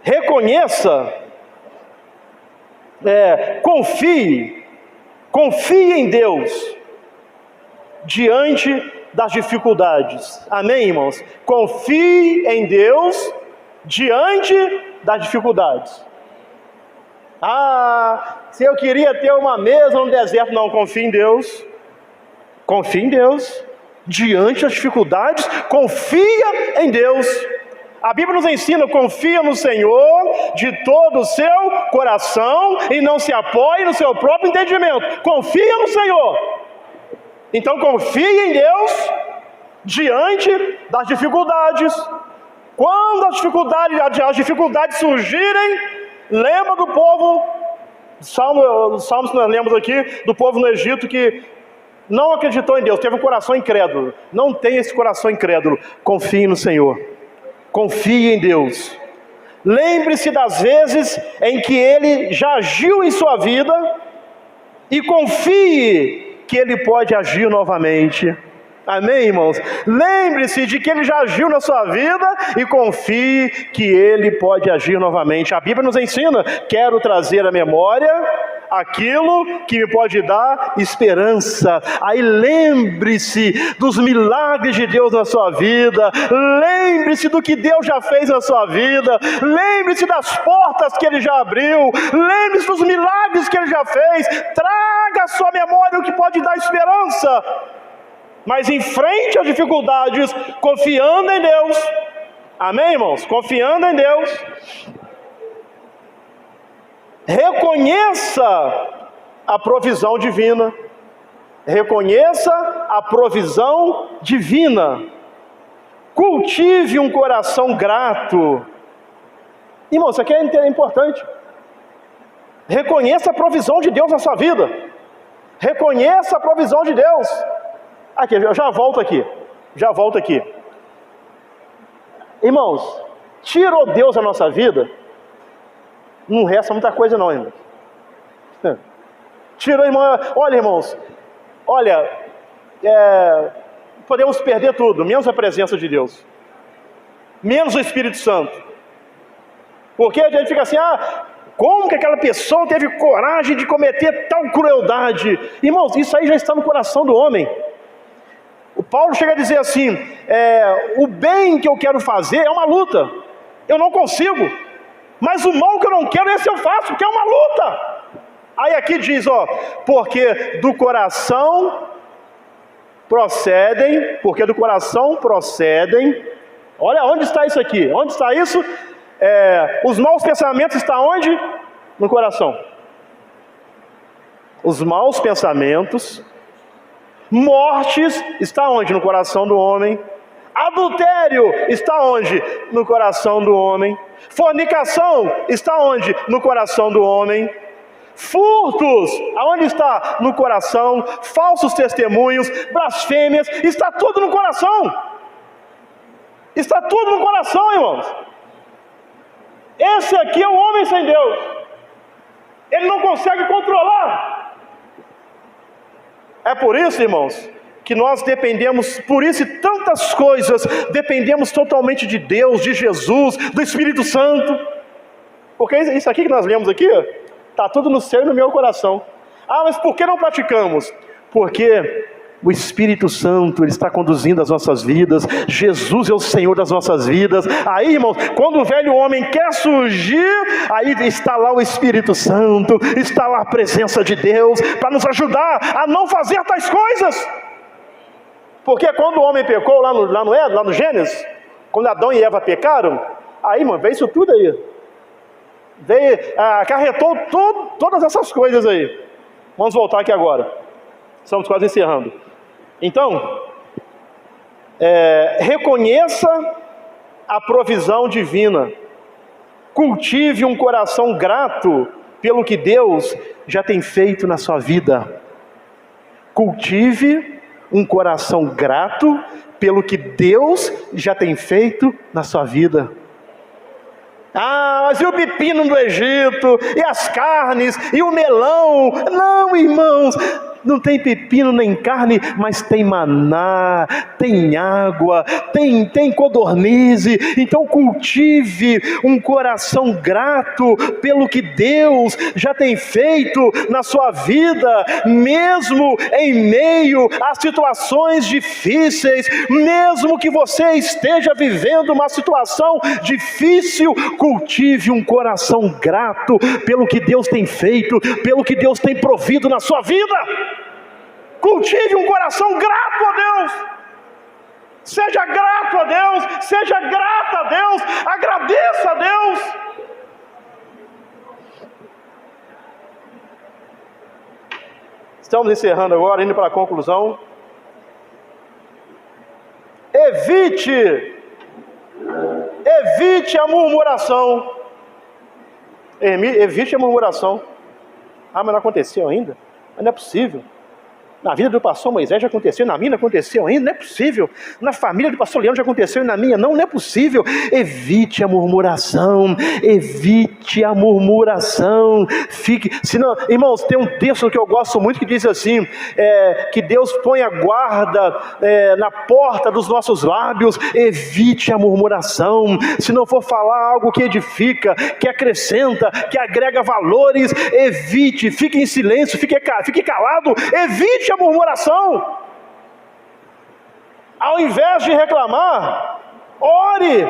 Reconheça, confie em Deus diante das dificuldades. Amém, irmãos? Confie em Deus diante das dificuldades. Se eu queria ter uma mesa no deserto, não, confie em Deus. Confie em Deus diante das dificuldades, confia em Deus. A Bíblia nos ensina, confia no Senhor de todo o seu coração e não se apoie no seu próprio entendimento. Confia no Senhor. Então confie em Deus diante das dificuldades. Quando as dificuldades surgirem, lembra do povo, Salmos que nós lemos aqui, do povo no Egito que não acreditou em Deus, teve um coração incrédulo. Não tenha esse coração incrédulo, confie no Senhor. Confie em Deus. Lembre-se das vezes em que Ele já agiu em sua vida e confie que Ele pode agir novamente. Amém, irmãos? Lembre-se de que Ele já agiu na sua vida e confie que Ele pode agir novamente. A Bíblia nos ensina, quero trazer à memória aquilo que me pode dar esperança. Aí lembre-se dos milagres de Deus na sua vida, lembre-se do que Deus já fez na sua vida, lembre-se das portas que Ele já abriu, lembre-se dos milagres que Ele já fez, traga à sua memória o que pode dar esperança. Mas enfrente as dificuldades, confiando em Deus. Amém, irmãos? Confiando em Deus. Reconheça a provisão divina. Reconheça a provisão divina. Cultive um coração grato. Irmão, isso aqui é importante. Reconheça a provisão de Deus na sua vida. Reconheça a provisão de Deus. Aqui, eu já volto aqui. Irmãos, tirou Deus da nossa vida, não resta muita coisa não, irmãos. Tirou, irmão. Olha, irmãos, podemos perder tudo, menos a presença de Deus, menos o Espírito Santo. Porque a gente fica assim, como que aquela pessoa teve coragem de cometer tal crueldade? Irmãos, isso aí já está no coração do homem. O Paulo chega a dizer assim, o bem que eu quero fazer é uma luta, eu não consigo, mas o mal que eu não quero, esse eu faço, porque é uma luta. Aí aqui diz, porque do coração procedem, olha onde está isso aqui, onde está isso? Os maus pensamentos estão onde? No coração. Os maus pensamentos, mortes, está onde? No coração do homem. Adultério está onde? No coração do homem. Fornicação está onde? No coração do homem. Furtos, aonde está? No coração. Falsos testemunhos, blasfêmias, está tudo no coração. Está tudo no coração, irmãos. Esse aqui é o homem sem Deus. Ele não consegue controlar. É por isso, irmãos, que nós dependemos, por isso e tantas coisas, dependemos totalmente de Deus, de Jesus, do Espírito Santo. Porque isso aqui que nós lemos aqui, está tudo no seu e no meu coração. Ah, mas por que não praticamos? Porque o Espírito Santo, Ele está conduzindo as nossas vidas. Jesus é o Senhor das nossas vidas. Aí, irmãos, quando o velho homem quer surgir, aí está lá o Espírito Santo, está lá a presença de Deus, para nos ajudar a não fazer tais coisas. Porque quando o homem pecou lá no Gênesis, quando Adão e Eva pecaram, aí, irmão, veio isso tudo aí. Acarretou todas essas coisas aí. Vamos voltar aqui agora. Estamos quase encerrando. Então, reconheça a provisão divina. Cultive um coração grato pelo que Deus já tem feito na sua vida. Cultive um coração grato pelo que Deus já tem feito na sua vida. Ah, mas e o pepino do Egito? E as carnes? E o melão? Não, irmãos, não tem pepino nem carne, mas tem maná, tem água, tem codornize. Então cultive um coração grato pelo que Deus já tem feito na sua vida, mesmo em meio a situações difíceis, mesmo que você esteja vivendo uma situação difícil, cultive um coração grato pelo que Deus tem feito, pelo que Deus tem provido na sua vida. Cultive um coração grato a Deus. Seja grato a Deus, seja grata a Deus, agradeça a Deus. Estamos encerrando agora, indo para a conclusão. Evite a murmuração. Evite a murmuração. Ah, mas não aconteceu ainda? Mas não é possível. Na vida do pastor Moisés já aconteceu, na minha não aconteceu ainda, não é possível. Na família do pastor Leandro já aconteceu e na minha não é possível. Evite a murmuração, evite a murmuração. Senão, irmãos, tem um texto que eu gosto muito que diz assim, que Deus põe a guarda na porta dos nossos lábios. Evite a murmuração. Se não for falar algo que edifica, que acrescenta, que agrega valores, evite, fique em silêncio, fique calado, evite a murmuração. Ao invés de reclamar, ore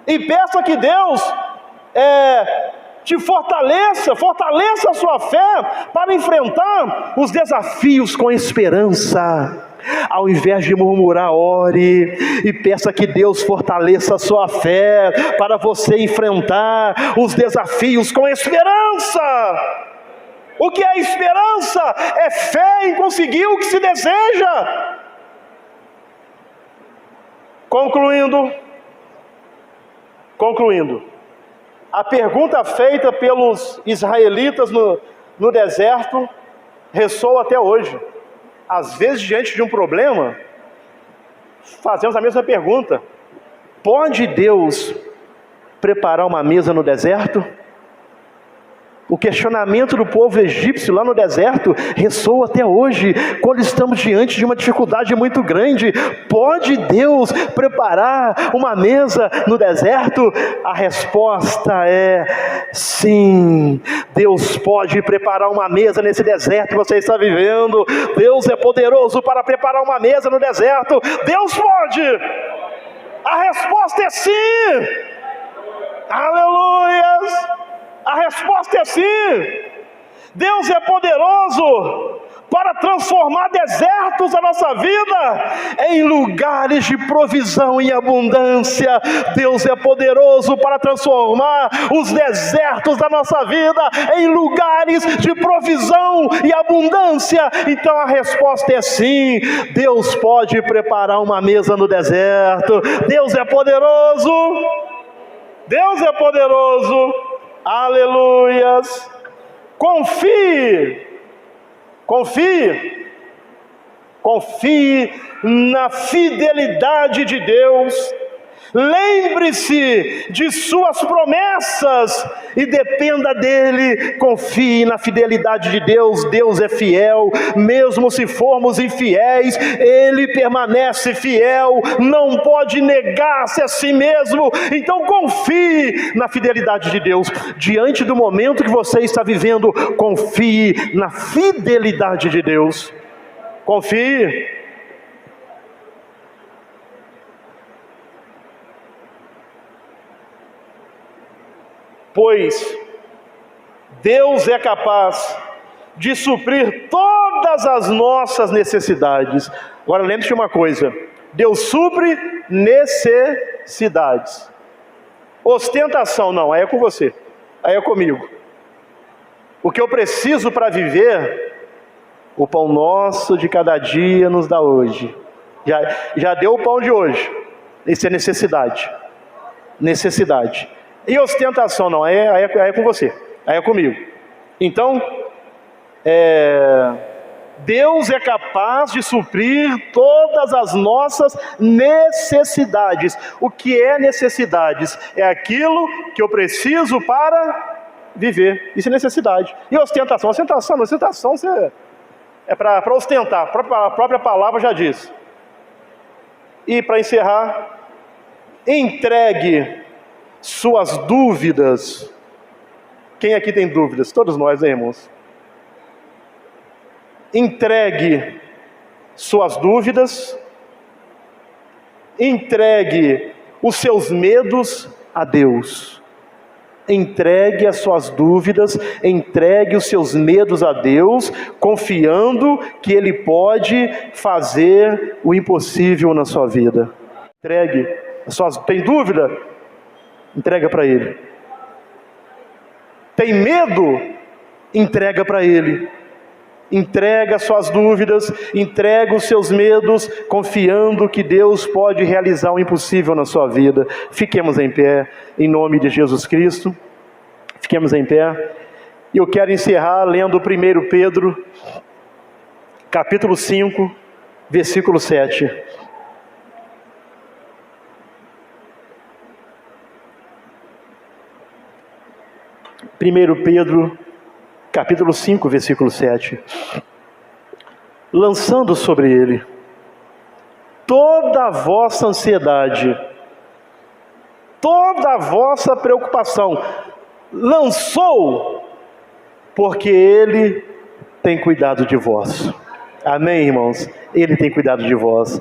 e peça que Deus te fortaleça a sua fé para enfrentar os desafios com esperança. Ao invés de murmurar, ore e peça que Deus fortaleça a sua fé para você enfrentar os desafios com esperança. O que é esperança? É fé em conseguir o que se deseja. Concluindo, a pergunta feita pelos israelitas no deserto ressoa até hoje. Às vezes, diante de um problema, fazemos a mesma pergunta: pode Deus preparar uma mesa no deserto? O questionamento do povo egípcio lá no deserto ressoa até hoje, quando estamos diante de uma dificuldade muito grande. Pode Deus preparar uma mesa no deserto? A resposta é sim. Deus pode preparar uma mesa nesse deserto que você está vivendo. Deus é poderoso para preparar uma mesa no deserto. Deus pode. A resposta é sim. Aleluias. A resposta é sim. Deus é poderoso para transformar desertos da nossa vida em lugares de provisão e abundância. Deus é poderoso para transformar os desertos da nossa vida em lugares de provisão e abundância. Então a resposta é sim. Deus pode preparar uma mesa no deserto. Deus é poderoso. Deus é poderoso. Aleluias. Confie na fidelidade de Deus. Lembre-se de suas promessas e dependa dele. Confie na fidelidade de Deus. Deus é fiel, mesmo se formos infiéis, ele permanece fiel, não pode negar-se a si mesmo. Então confie na fidelidade de Deus. Diante do momento que você está vivendo, confie na fidelidade de Deus. Confie. Pois Deus é capaz de suprir todas as nossas necessidades. Agora lembre-se de uma coisa: Deus supre necessidades. Ostentação não, aí é com você, aí é comigo. O que eu preciso para viver, o pão nosso de cada dia nos dá hoje. Já deu o pão de hoje. Isso é necessidade. Necessidade. E ostentação não, aí é com você, aí é comigo. Então, Deus é capaz de suprir todas as nossas necessidades. O que é necessidades? É aquilo que eu preciso para viver. Isso é necessidade. E ostentação? Ostentação é para ostentar, a própria palavra já diz. E para encerrar, entregue suas dúvidas. Quem aqui tem dúvidas? Todos nós, né, irmãos? Entregue suas dúvidas, entregue os seus medos a Deus. Entregue as suas dúvidas, entregue os seus medos a Deus, confiando que Ele pode fazer o impossível na sua vida. Entregue as suas... Tem dúvida? Entrega para Ele. Tem medo? Entrega para Ele. Entrega as suas dúvidas, entrega os seus medos, confiando que Deus pode realizar o impossível na sua vida. Fiquemos em pé, em nome de Jesus Cristo. Fiquemos em pé. E eu quero encerrar lendo 1 Pedro, capítulo 5, versículo 7. 1 Pedro, capítulo 5, versículo 7. Lançando sobre ele toda a vossa ansiedade, toda a vossa preocupação, lançou, porque ele tem cuidado de vós. Amém, irmãos? Ele tem cuidado de vós.